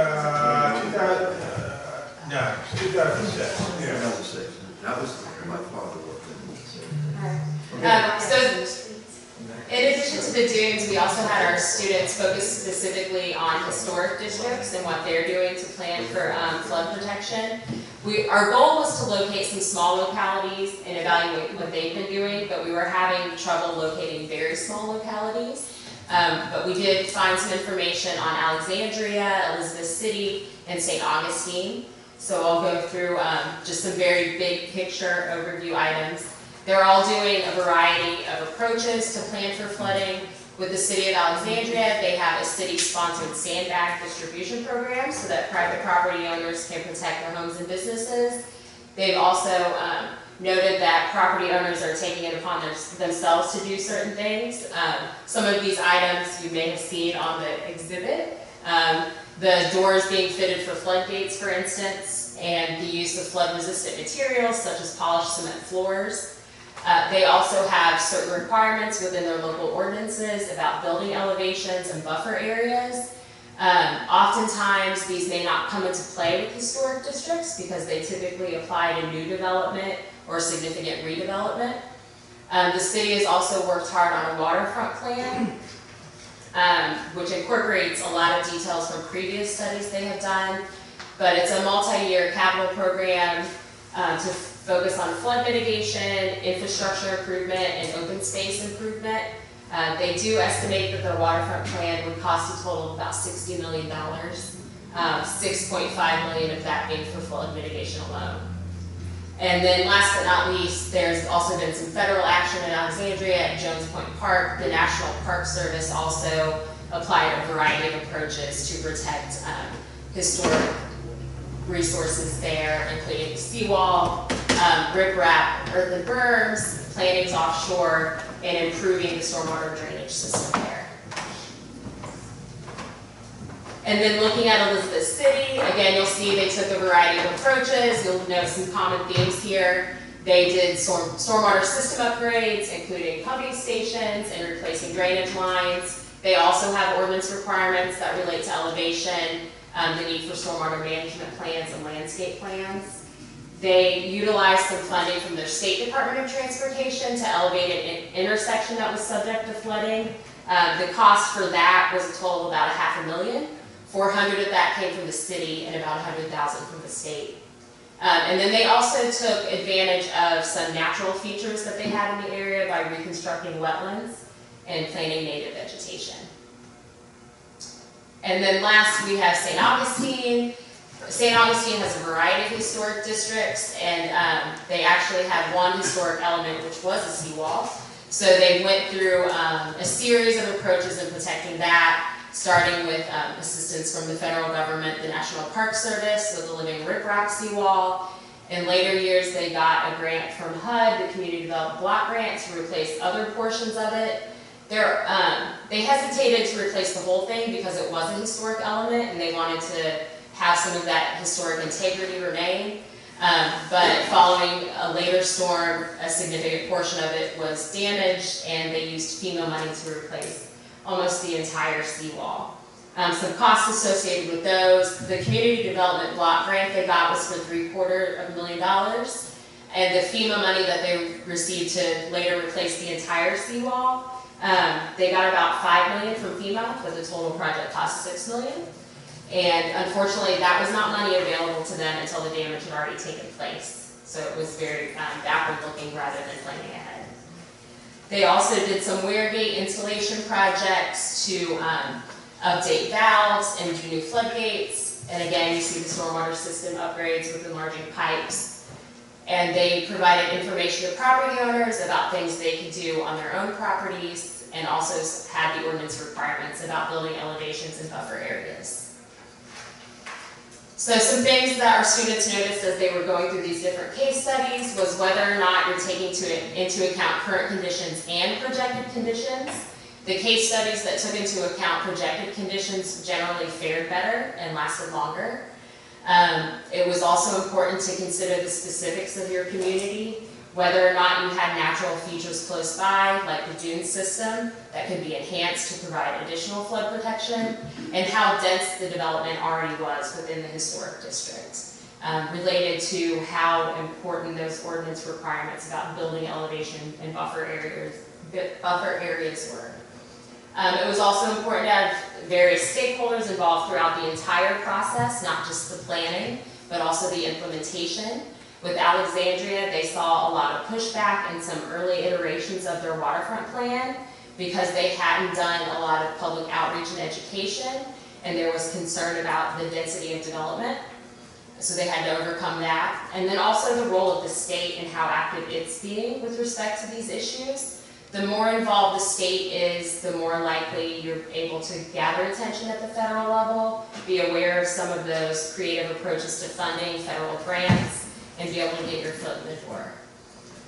S7: no, it's 2006.
S10: 2006. That was by far the worst.
S8: So in addition to the dunes, we also had our students focus specifically on historic districts and what they're doing to plan for flood protection. Our goal was to locate some small localities and evaluate what they've been doing, but we were having trouble locating very small localities. But we did find some information on Alexandria, Elizabeth City, and St. Augustine. So I'll go through just some very big picture overview items. They're all doing a variety of approaches to plan for flooding. With the City of Alexandria, they have a city-sponsored sandbag distribution program so that private property owners can protect their homes and businesses. They've also noted that property owners are taking it upon themselves to do certain things. Some of these items you may have seen on the exhibit. The doors being fitted for floodgates, for instance, and the use of flood-resistant materials such as polished cement floors. They also have certain requirements within their local ordinances about building elevations and buffer areas. Oftentimes, these may not come into play with historic districts because they typically apply to new development or significant redevelopment. The city has also worked hard on a waterfront plan, which incorporates a lot of details from previous studies they have done, but it's a multi-year capital program to focus on flood mitigation, infrastructure improvement, and open space improvement. They do estimate that their waterfront plan would cost a total of about $60 million, $6.5 million of that being for flood mitigation alone. And then last but not least, there's also been some federal action in Alexandria at Jones Point Park. The National Park Service also applied a variety of approaches to protect historic resources there, including the seawall, riprap, earthen berms, plantings offshore, and improving the stormwater drainage system there. And then looking at Elizabeth City, again, you'll see they took a variety of approaches. You'll note some common themes here. They did stormwater system upgrades, including pumping stations and replacing drainage lines. They also have ordinance requirements that relate to elevation, the need for stormwater management plans and landscape plans. They utilized some funding from their State Department of Transportation to elevate an intersection that was subject to flooding. The cost for that was a total of about $500,000. $400,000 of that came from the city and about $100,000 from the state. And then they also took advantage of some natural features that they had in the area by reconstructing wetlands and planting native vegetation. And then last, we have St. Augustine. St. Augustine has a variety of historic districts, and they actually have one historic element, which was a seawall. So they went through a series of approaches in protecting that, starting with assistance from the federal government, the National Park Service, with the living riprap seawall. In later years, they got a grant from HUD, the Community Development Block Grant, to replace other portions of it. They hesitated to replace the whole thing because it was a historic element and they wanted to have some of that historic integrity remain. But following a later storm, a significant portion of it was damaged and they used FEMA money to replace almost the entire seawall. Some costs associated with those. The community development block grant they got was for $750,000. And the FEMA money that they received to later replace the entire seawall, they got about $5 million from FEMA, but the total project cost $6 million. And unfortunately, that was not money available to them until the damage had already taken place. So it was very backward looking rather than planning ahead. They also did some weirgate installation projects to update valves and do new floodgates. And again, you see the stormwater system upgrades with enlarging pipes. And they provided information to property owners about things they could do on their own properties and also had the ordinance requirements about building elevations and buffer areas. So some things that our students noticed as they were going through these different case studies was whether or not you're taking into account current conditions and projected conditions. The case studies that took into account projected conditions generally fared better and lasted longer. It was also important to consider the specifics of your community, whether or not you had natural features close by, like the dune system, that could be enhanced to provide additional flood protection, and how dense the development already was within the historic district, related to how important those ordinance requirements about building elevation and buffer areas were. It was also important to have various stakeholders involved throughout the entire process, not just the planning, but also the implementation. With Alexandria, they saw a lot of pushback in some early iterations of their waterfront plan because they hadn't done a lot of public outreach and education, and there was concern about the density of development. So they had to overcome that. And then also the role of the state and how active it's being with respect to these issues. The more involved the state is, the more likely you're able to gather attention at the federal level, be aware of some of those creative approaches to funding, federal grants, and be able to get your foot in the door.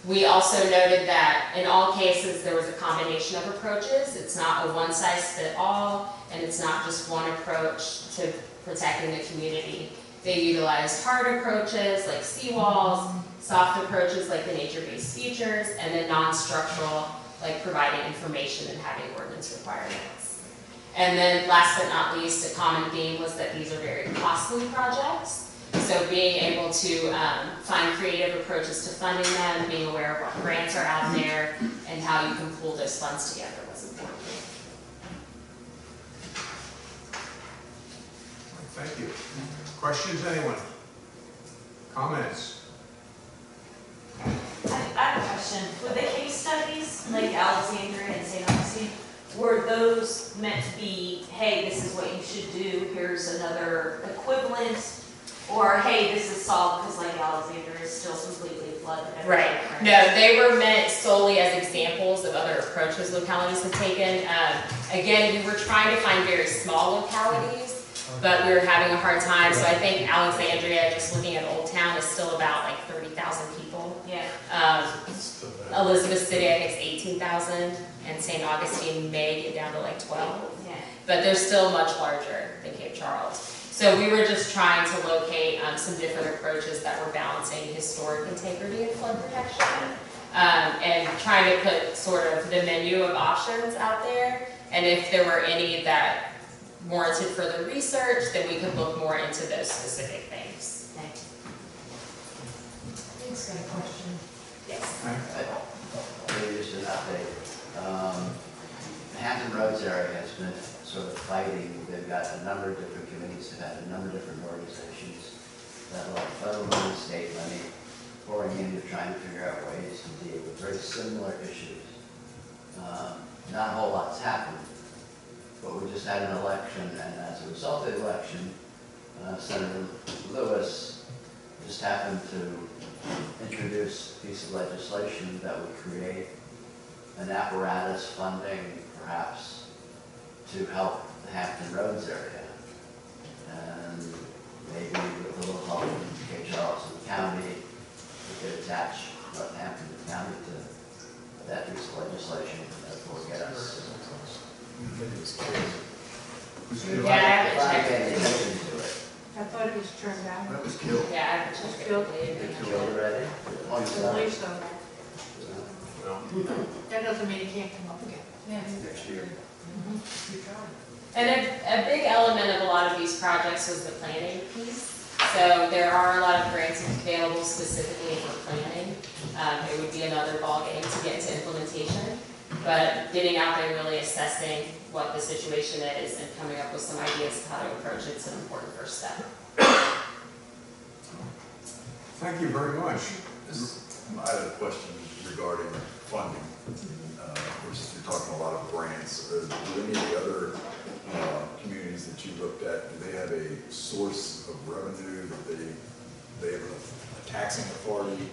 S8: We also noted that in all cases there was a combination of approaches. It's not a one-size-fits-all, and it's not just one approach to protecting the community. They utilized hard approaches like seawalls, soft approaches like the nature-based features, and then non-structural like providing information and having ordinance requirements. And then last but not least, a common theme was that these are very costly projects. So being able to find creative approaches to funding them, being aware of what grants are out there, and how you can pull those funds together was important.
S1: Thank you. Questions, anyone? Comments?
S11: I have a question. With the case studies, like Alexandria and St. Augustine, were those meant to be, hey, this is what you should do, here's another equivalent, or hey, this is solved because like Alexandria is still completely flooded?
S8: Right. No, they were meant solely as examples of other approaches localities have taken. Again, we were trying to find very small localities, but we were having a hard time. So I think Alexandria, just looking at Old Town, is still about like 30,000 people.
S11: Yeah.
S8: Elizabeth City, I think, is 18,000, and St. Augustine may get down to like 12.
S11: Yeah.
S8: But they're still much larger than Cape Charles. So we were just trying to locate some different approaches that were balancing historic integrity and flood protection, and trying to put sort of the menu of options out there. And if there were any that warranted further research, then we could look more into those specific things.
S5: Thanks, got a question.
S8: Yes.
S9: Maybe just an update. The Hampton Roads area has been sort of fighting. They've got a number of different committees, they've had a number of different organizations that like federal money, state money, pouring into trying to figure out ways to deal with very similar issues. Not a whole lot's happened, but we just had an election, and as a result of the election, Senator Lewis just happened to introduce a piece of legislation that would create an apparatus funding, perhaps, to help the Hampton Roads area. And maybe with a little help from Cape Charles and the county, we could attach Northampton County to that piece of legislation, and therefore get us
S8: Yeah, I have to
S9: If I
S8: check
S9: pay
S8: it.
S9: attention to it,
S12: I thought it was turned down.
S10: That was killed.
S8: Yeah, I have to check it.
S9: it's killed already. On the
S12: I
S9: side.
S12: believe so.
S10: Well,
S12: That doesn't mean it can't come up again.
S10: next year.
S8: And a big element of a lot of these projects was the planning piece. So there are a lot of grants available specifically for planning. It would be another ballgame to get into implementation. But getting out there, really assessing what the situation is and coming up with some ideas of how to approach it is an important first step.
S1: Thank you very much.
S13: I had a question regarding funding. Of course, you're talking a lot of grants. Do any of the other communities that you looked at, do they have a source of revenue that they have a taxing authority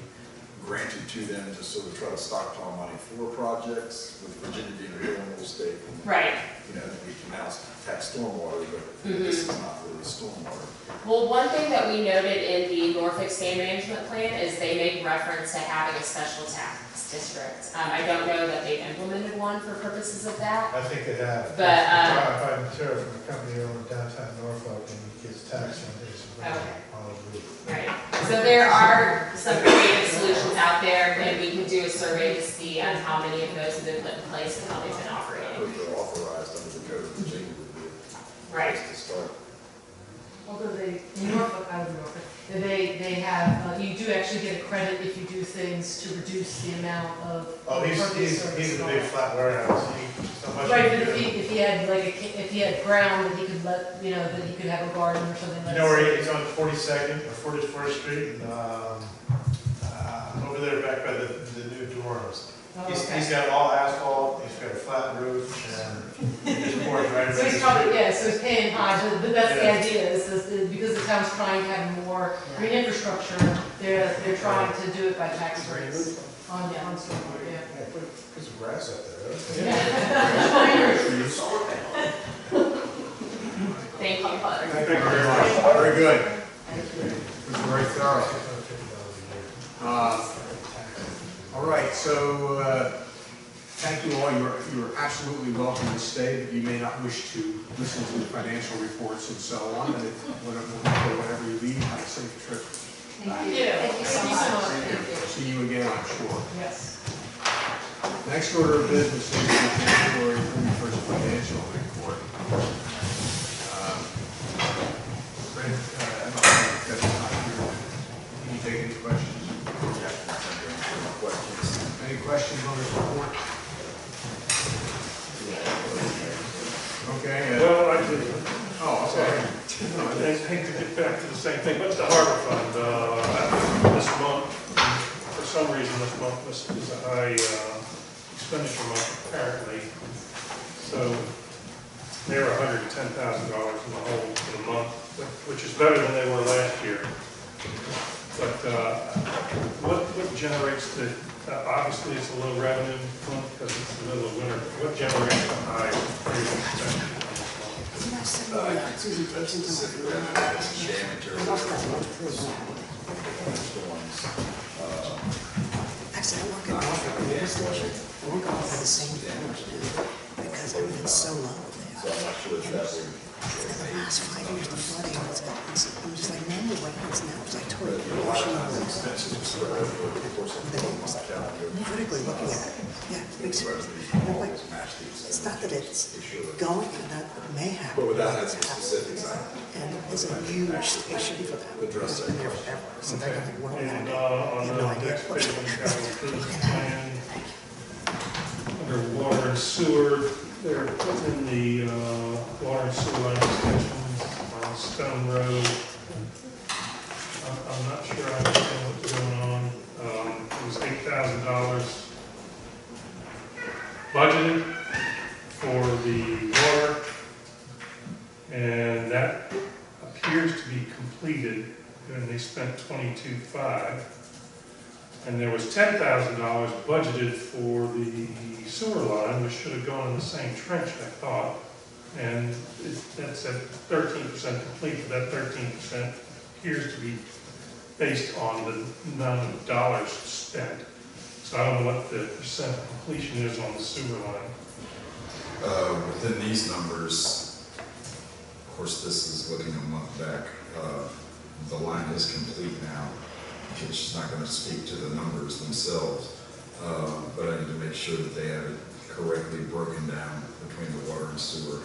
S13: granted to them to sort of try to stockpile money for projects, with Virginia being a little state?
S8: Right.
S13: You know, we can now tax stormwater, but this is not really stormwater.
S8: Well, one thing that we noted in the Norfolk State Management Plan is they make reference to having a special tax district. I don't know that they've implemented one for purposes of that.
S7: I think they have.
S8: But,
S7: I buy material from a company over downtown Norfolk and it gets taxed on this.
S8: Okay.
S7: All of it.
S8: Right, so there are some creative solutions out there, and we can do a survey to see on how many of those have been put in place and how they've been operating.
S13: If they're authorized under the code of Virginia would be a
S8: Right.
S13: place to start.
S5: Although they, in Norfolk, I live in Norfolk, they have, you do actually get a credit if you do things to reduce the amount of.
S7: Oh, he's
S5: impervious
S7: a
S5: surface and all
S7: big
S5: that.
S7: flat warehouse. So much.
S5: Right, but if he had like if he had ground that he could let, that he could have a garden or something like that.
S7: You know where he's on 42nd or 44th Street, and, over there back by the new dorms.
S5: Oh,
S7: He's
S5: okay.
S7: got all asphalt, he's got a flat roof, and he just pours right in.
S5: So he's probably, so he's paying high, but that's the
S7: Yeah.
S5: idea, is because the town's trying to have more green infrastructure, they're trying to do it by tax rates on stormwater, yeah.
S7: Put some grass up there.
S8: Thank you.
S1: Thank you very much. Very good. It was very thorough. All right, so thank you all. You're absolutely welcome to stay, but you may not wish to listen to the financial reports and so on. And whenever you leave, have a safe trip.
S5: Thank you. Thank you so much.
S1: See you again, I'm sure.
S5: Yes.
S1: Next order of business is the January 31st financial report. Fred, I don't think that's not here. Can you take any questions? Any questions on this report? Okay.
S2: Well, I did,
S1: Oh, sorry.
S2: I hate to get back to the same thing, but the harbor fund, this month, for some reason, this month is a high expenditure month apparently. So they're $110,000 in the hole for the month, which is better than they were last year. But what generates the, obviously it's a low revenue month because it's the middle of winter. What generates the high rate of expenditure?
S13: Specific revenue, damages, storms.
S14: Actually, I work at Norfolk Rail Station. I work off of the same damage because everything's so low there.
S13: So I'm not sure if that would.
S14: And the last 5 years, the flooding, I'm just like, normal rains now, it's like totally
S13: A lot
S14: washing
S13: of times
S14: over.
S13: expenses are spread over the course of the calendar.
S14: Critically looking at it, yeah, it makes it,
S13: Revenue always match the
S14: it's not that it's
S13: expenses.
S14: going, and that may happen.
S13: But without having specifics,
S14: And it's a huge station for them.
S13: Address
S14: It's been
S13: that
S14: there forever, so they're like, what are we
S2: And
S14: gonna do?
S2: on
S14: They
S2: the
S14: have no idea.
S2: next page, we've got a improvement plan. Under water and sewer, they're putting the water and sewer line extensions on Stone Road. I'm not sure I understand what's going on. It was $8,000 budgeted for the water, and that appears to be completed, and they spent $22,500. And there was $10,000 budgeted for the sewer line, which should have gone in the same trench, I thought. And that's at 13% complete, but that 13% appears to be based on the amount of dollars spent. So I don't know what the percent completion is on the sewer line.
S13: Within these numbers, course, this is looking a month back. The line is complete now. It's just not going to speak to the numbers themselves, but I need to make sure that they have it correctly broken down between the water and sewer,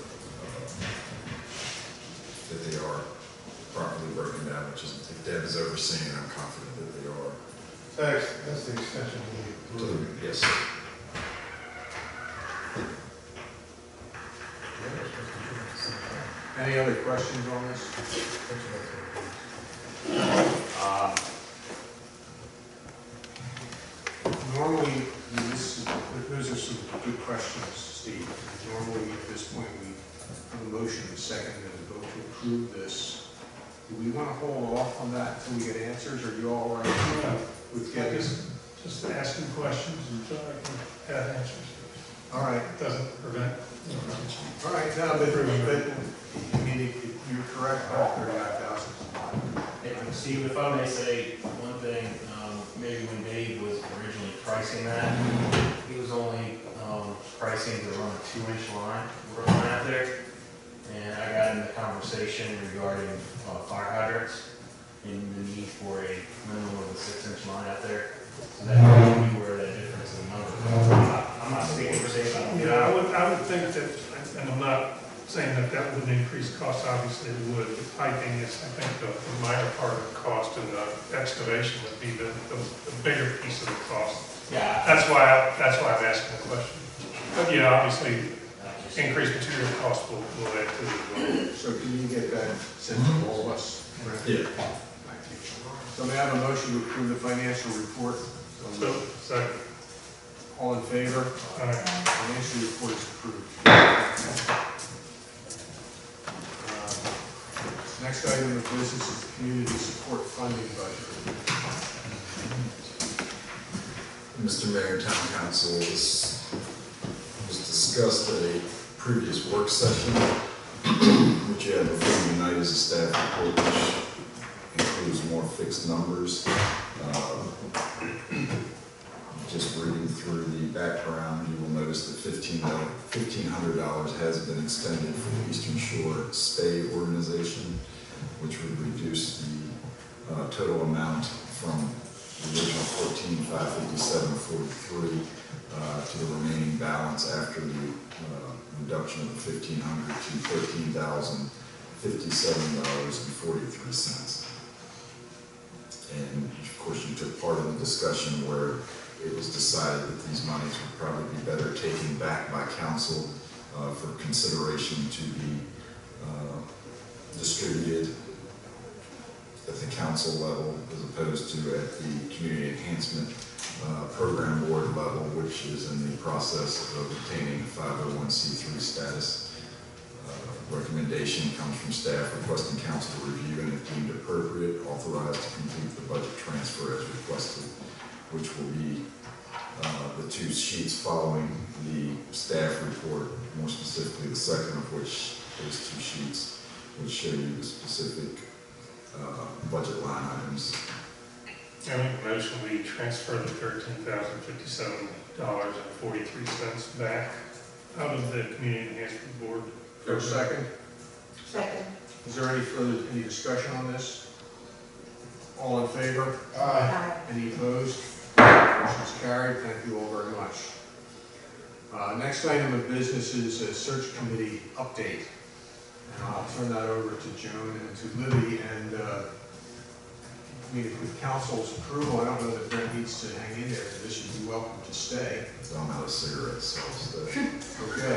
S13: that they are properly broken down, which is, if Deb is overseeing, I'm confident that they are.
S7: That's the extension we need.
S13: Yes, sir.
S1: Any other questions on this? Normally, those are some good questions, Steve. Normally, at this point, we have a motion, a second, and a vote to approve this. Do we want to hold off on that until we get answers, or are you all right with getting?
S2: Just asking questions until I can have answers.
S1: All right.
S2: It doesn't prevent.
S1: All right, no, but I mean, you're correct, about 39,000.
S15: Hey, Steve, if I may say one thing, maybe when Dave was originally pricing that, he was only pricing to run a 2-inch line out there. And I got in the conversation regarding fire hydrants and the need for a minimum of a 6-inch line out there. So that may be where that difference in number comes from. I'm not speaking for Dave, I don't know.
S2: I would think that, and I'm not saying that that wouldn't increase costs, obviously it would. The piping is, I think, the minor part of the cost, and the excavation would be the bigger piece of the cost.
S15: Yeah.
S2: That's why I'm asking the question. But yeah, obviously, increased material cost will add to it.
S1: So can you get that sent to all of us?
S13: Yeah.
S1: So may I have a motion to approve the financial report?
S2: So, second.
S1: All in favor?
S2: Aye.
S1: Financial report is approved. Next item of business is the community support funding budget.
S13: Mr. Mayor, Town Council, this was discussed at a previous work session, which you had before you tonight is a staff report, which includes more fixed numbers. Just reading through the background, you will notice that $1,500 has been expended for the Eastern Shore Spay Organization, which would reduce the total amount from the original $14,557.43 to the remaining balance after the reduction of the $1,500 to $13,057.43. And of course, you took part in the discussion where it was decided that these monies would probably be better taken back by council for consideration to be distributed at the council level as opposed to at the community enhancement program board level, which is in the process of obtaining a 501c3 status. Recommendation comes from staff requesting council to review and if deemed appropriate, authorized to complete the budget transfer as requested, which will be the two sheets following the staff report, more specifically the second of which, those two sheets, will show you the specific budget line items.
S2: I make a motion we transfer the $13,057.43 back out of the community enhancement board.
S1: For a second?
S12: Second.
S1: Is there any discussion on this? All in favor?
S12: Aye.
S1: Any opposed? Motion's carried. Thank you all very much. Next item of business is a search committee update. And I'll turn that over to Joan and to Libby. And I mean, with council's approval, I don't know that Brent needs to hang in there. This should be welcome to stay.
S13: I don't have a cigarette, so I'll stay.
S1: Okay.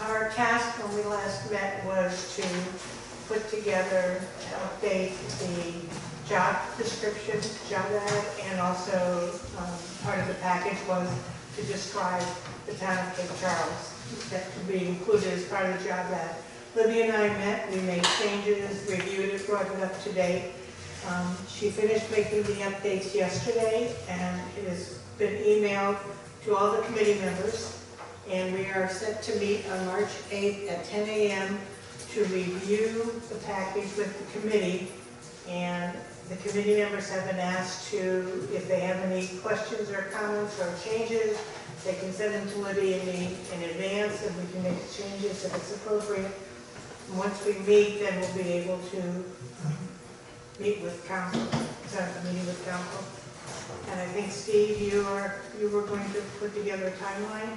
S12: Our task when we last met was to put together and update the job description, job ad, and also part of the package was to describe the town of Cape Charles. That could be included as part of the job ad. Libby and I met, we made changes, reviewed it, brought it up to date. She finished making the updates yesterday, and it has been emailed to all the committee members. And we are set to meet on March 8th at 10 a.m. to review the package with the committee. And the committee members have been asked to, if they have any questions or comments or changes, They can send them to Libby in advance, and we can make changes if it's appropriate. And once we meet, then we'll be able to meet with council, start the meeting with council. And I think, Steve, you were going to put together a timeline?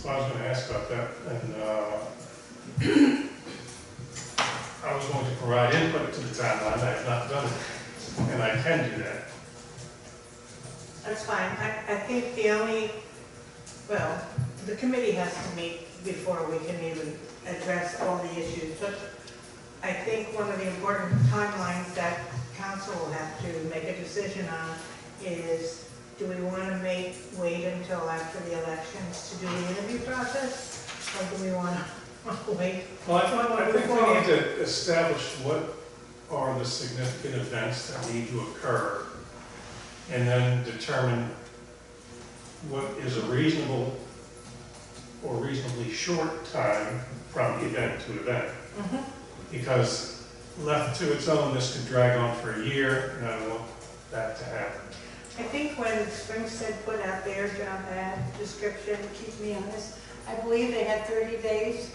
S2: Well, I was going to ask about that, and I was going to provide input to the timeline. I have not done it, and I can do that.
S12: That's fine. I think the only, well, the committee has to meet before we can even address all the issues. But I think one of the important timelines that council will have to make a decision on is, do we want to wait until after the elections to do the interview process? Or do we want to wait?
S2: Well, I think we need to establish what are the significant events that need to occur, and then determine what is a reasonable or reasonably short time from event to event. Because left to its own, this could drag on for a year, and I don't want that to happen.
S12: I think when Springstead put out their job ad description, keep me honest, I believe they had 30 days.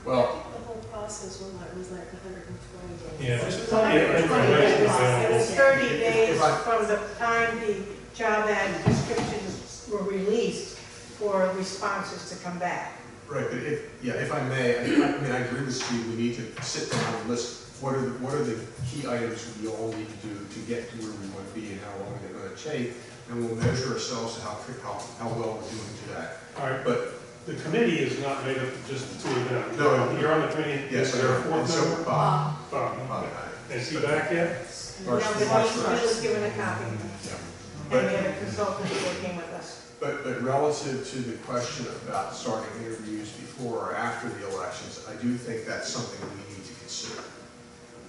S1: Well,
S5: The whole process was like 120 days.
S2: Yeah, there's plenty of information
S12: It was
S2: available.
S12: 30 days from the time the job ad descriptions were released for responses to come back.
S1: right, but if I may, I mean, I agree with Steve, we need to sit down and list what are the key items we all need to do to get to where we want to be and how long they're going to take, and we'll measure ourselves to how well we're doing to that.
S2: All right,
S1: But
S2: the committee is not made up of just the two of them.
S1: No.
S2: You're on the committee?
S1: yes,
S2: Is there a
S1: and
S2: fourth
S1: so
S2: member?
S1: Bob.
S2: Bob.
S1: Bob
S2: Is he back yet?
S12: No, but he was given a copy,
S1: Yeah.
S12: and we had a consultant working with us.
S1: But relative to the question about starting interviews before or after the elections, I do think that's something we need to consider.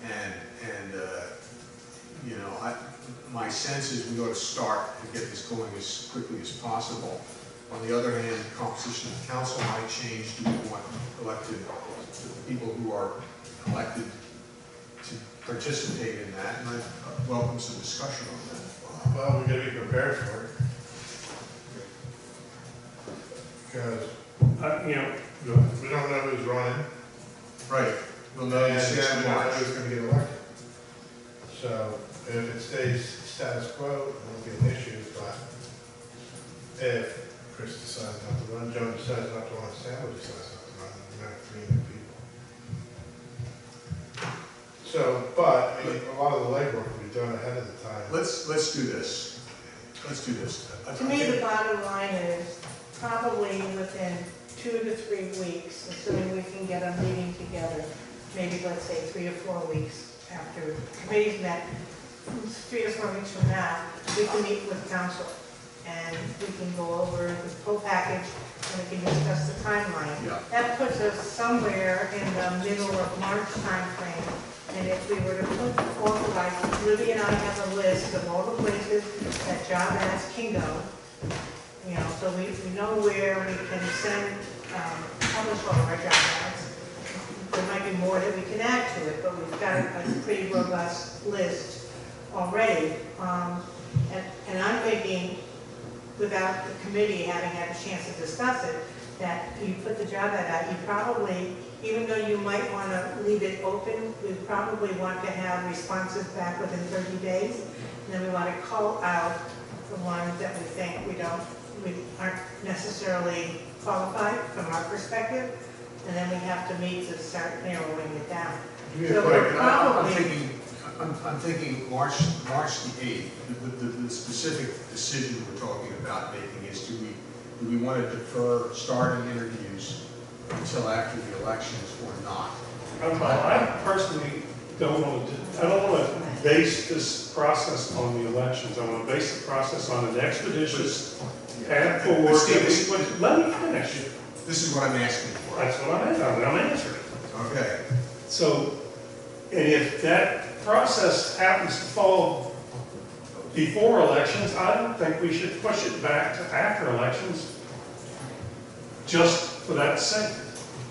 S1: And you know, my sense is we ought to start and get this going as quickly as possible. On the other hand, the composition of the council might change. Do we want elected people who are elected to participate in that? And I welcome some discussion on that.
S7: Well, we gotta be prepared for it. Because
S2: You know,
S7: we don't know who's running,
S1: Right. We'll know
S7: and
S1: the
S7: then
S1: 6th
S7: we
S1: of
S7: don't know
S1: March.
S7: who's gonna get elected. So if it stays status quo, it won't be an issue, but if Chris decides not to run, Joan decides not to run, Sandwich decides not to run, we're gonna have 3 new people. So, but, I mean, a lot of the legwork will be done ahead of the time.
S1: Let's do this. Let's do this.
S12: To me, the bottom line is probably within 2 to 3 weeks, assuming we can get a meeting together, maybe let's say 3 or 4 weeks after the committee's met, 3 or 4 weeks from now, we can meet with council and we can go over the whole package and we can discuss the timeline.
S1: Yeah.
S12: That puts us somewhere in the middle of March timeframe. And if we were to put all the, like, Libby and I have a list of all the places that job ads can go, you know, so we know where we can send, publish all of our job ads. There might be more that we can add to it, but we've got a pretty robust list already. And I'm thinking, without the committee having had a chance to discuss it, that you put the job ad out, you probably, even though you might want to leave it open, we probably want to have responses back within 30 days. And then we want to call out the ones that we think we aren't necessarily qualified from our perspective. And then we have to meet to start narrowing it down. So we're probably,
S1: I'm thinking March the 8th. The specific decision we're talking about making is, do we want to defer starting interviews until after the elections or not?
S2: I personally don't want to base this process on the elections. I want to base the process on an expeditious path forward. Let me finish.
S1: This is what I'm asking for.
S2: That's what I'm answering.
S1: Okay.
S2: So, and if that process happens to fall before elections, I don't think we should push it back to after elections just for that sake.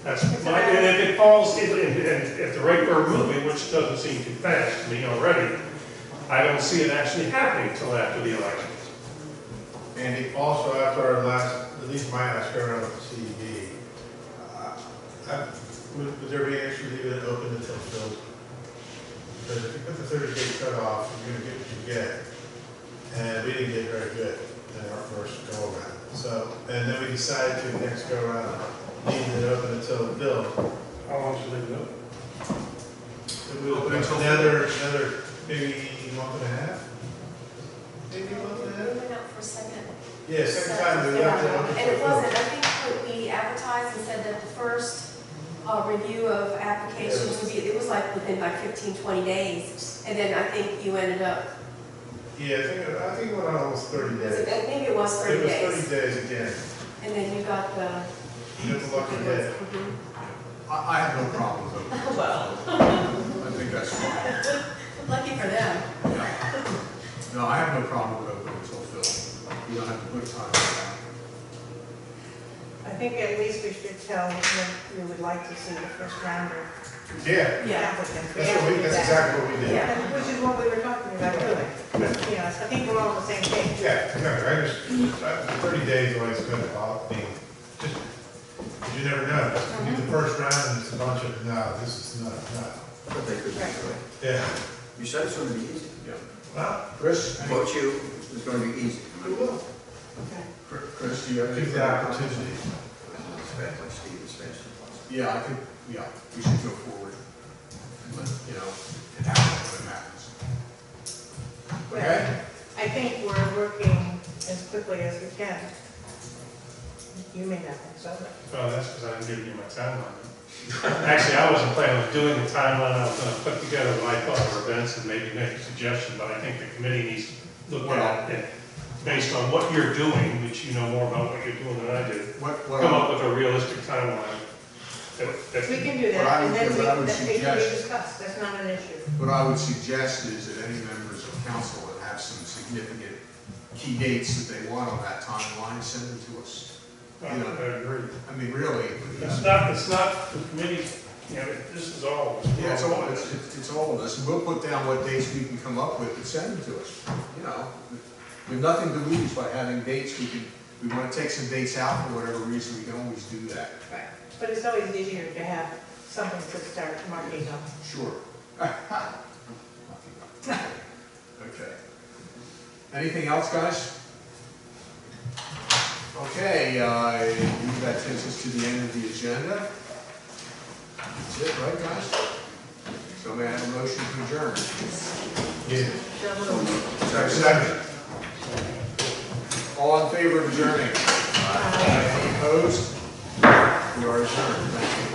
S2: That's my, and if it falls, if the rate we're moving, which doesn't seem too fast to me already, I don't see it actually happening until after the elections.
S1: Andy?
S7: Also, after our last, at least my last go around with the CED, would there be an issue leaving it open until filled? Because if you put the 30-day cutoff, you're gonna get what you get. And we didn't get very good in our first go around. So, and then we decided to next go around, leave it open until filled.
S2: How long should they do it?
S7: It will open another, maybe month and a half? Maybe a month and a half?
S16: We went out for a second.
S7: Yeah, second time we left it open.
S16: And it wasn't, I think what we advertised and said that the first review of applications would be, it was like within like 15, 20 days. And then I think you ended up,
S7: Yeah, I think it went on almost 30 days.
S16: maybe it was 30 days.
S7: It was 30 days again.
S16: And then you got the.
S7: You got the lucky hit.
S1: I have no problem with it.
S16: Well.
S1: I think that's fine.
S16: Lucky for them.
S1: No, I have no problem with open until filled. You don't have to put time on that.
S12: I think at least we should tell them we would like to see the first rounder.
S7: Yeah.
S12: Applicants.
S7: That's exactly what we did.
S12: Yeah, which is what we were talking about doing. You know, so I think we're all on the same page.
S7: Yeah, no, I just, 30 days always good about being, just, 'cause you never know. You do the first round and it's a bunch of, no, this is not, no.
S10: But they could do it.
S7: Yeah.
S10: You said it's gonna be easy.
S1: Yeah.
S7: Well,
S1: Chris?
S10: Quote you, it's gonna be easy.
S7: we will.
S1: Chris, do you have any?
S7: Give the opportunity.
S10: It's fast, like Steve is fast.
S1: Yeah, I think, yeah, we should go forward. But, you know, it happens when it happens. Okay?
S12: I think we're working as quickly as we can. You may not think so, but.
S2: Well, that's because I didn't give you my timeline. Actually, I wasn't planning on doing the timeline. I was gonna put together what I thought were events and maybe make a suggestion, but I think the committee needs to look at it based on what you're doing, which you know more about what you're doing than I do. Come up with a realistic timeline.
S12: We can do that, and then that can be discussed, that's not an issue.
S1: What I would suggest is that any members of council that have some significant key dates that they want on that timeline, send them to us.
S2: I agree.
S1: I mean, really.
S2: It's not the committee, you know, this is all.
S1: Yeah, it's all of us. We'll put down what dates we can come up with and send them to us. You know, we have nothing to lose by having dates. We want to take some dates out for whatever reason, we can always do that.
S12: Right. But it's always easier to have something to start marking up.
S1: Sure. Okay. Anything else, guys? Okay, that takes us to the end of the agenda. That's it, right, guys? So may I have a motion to adjourn?
S7: Yeah.
S1: Second. All in favor of adjourning? Any opposed? We are adjourned. Thank you.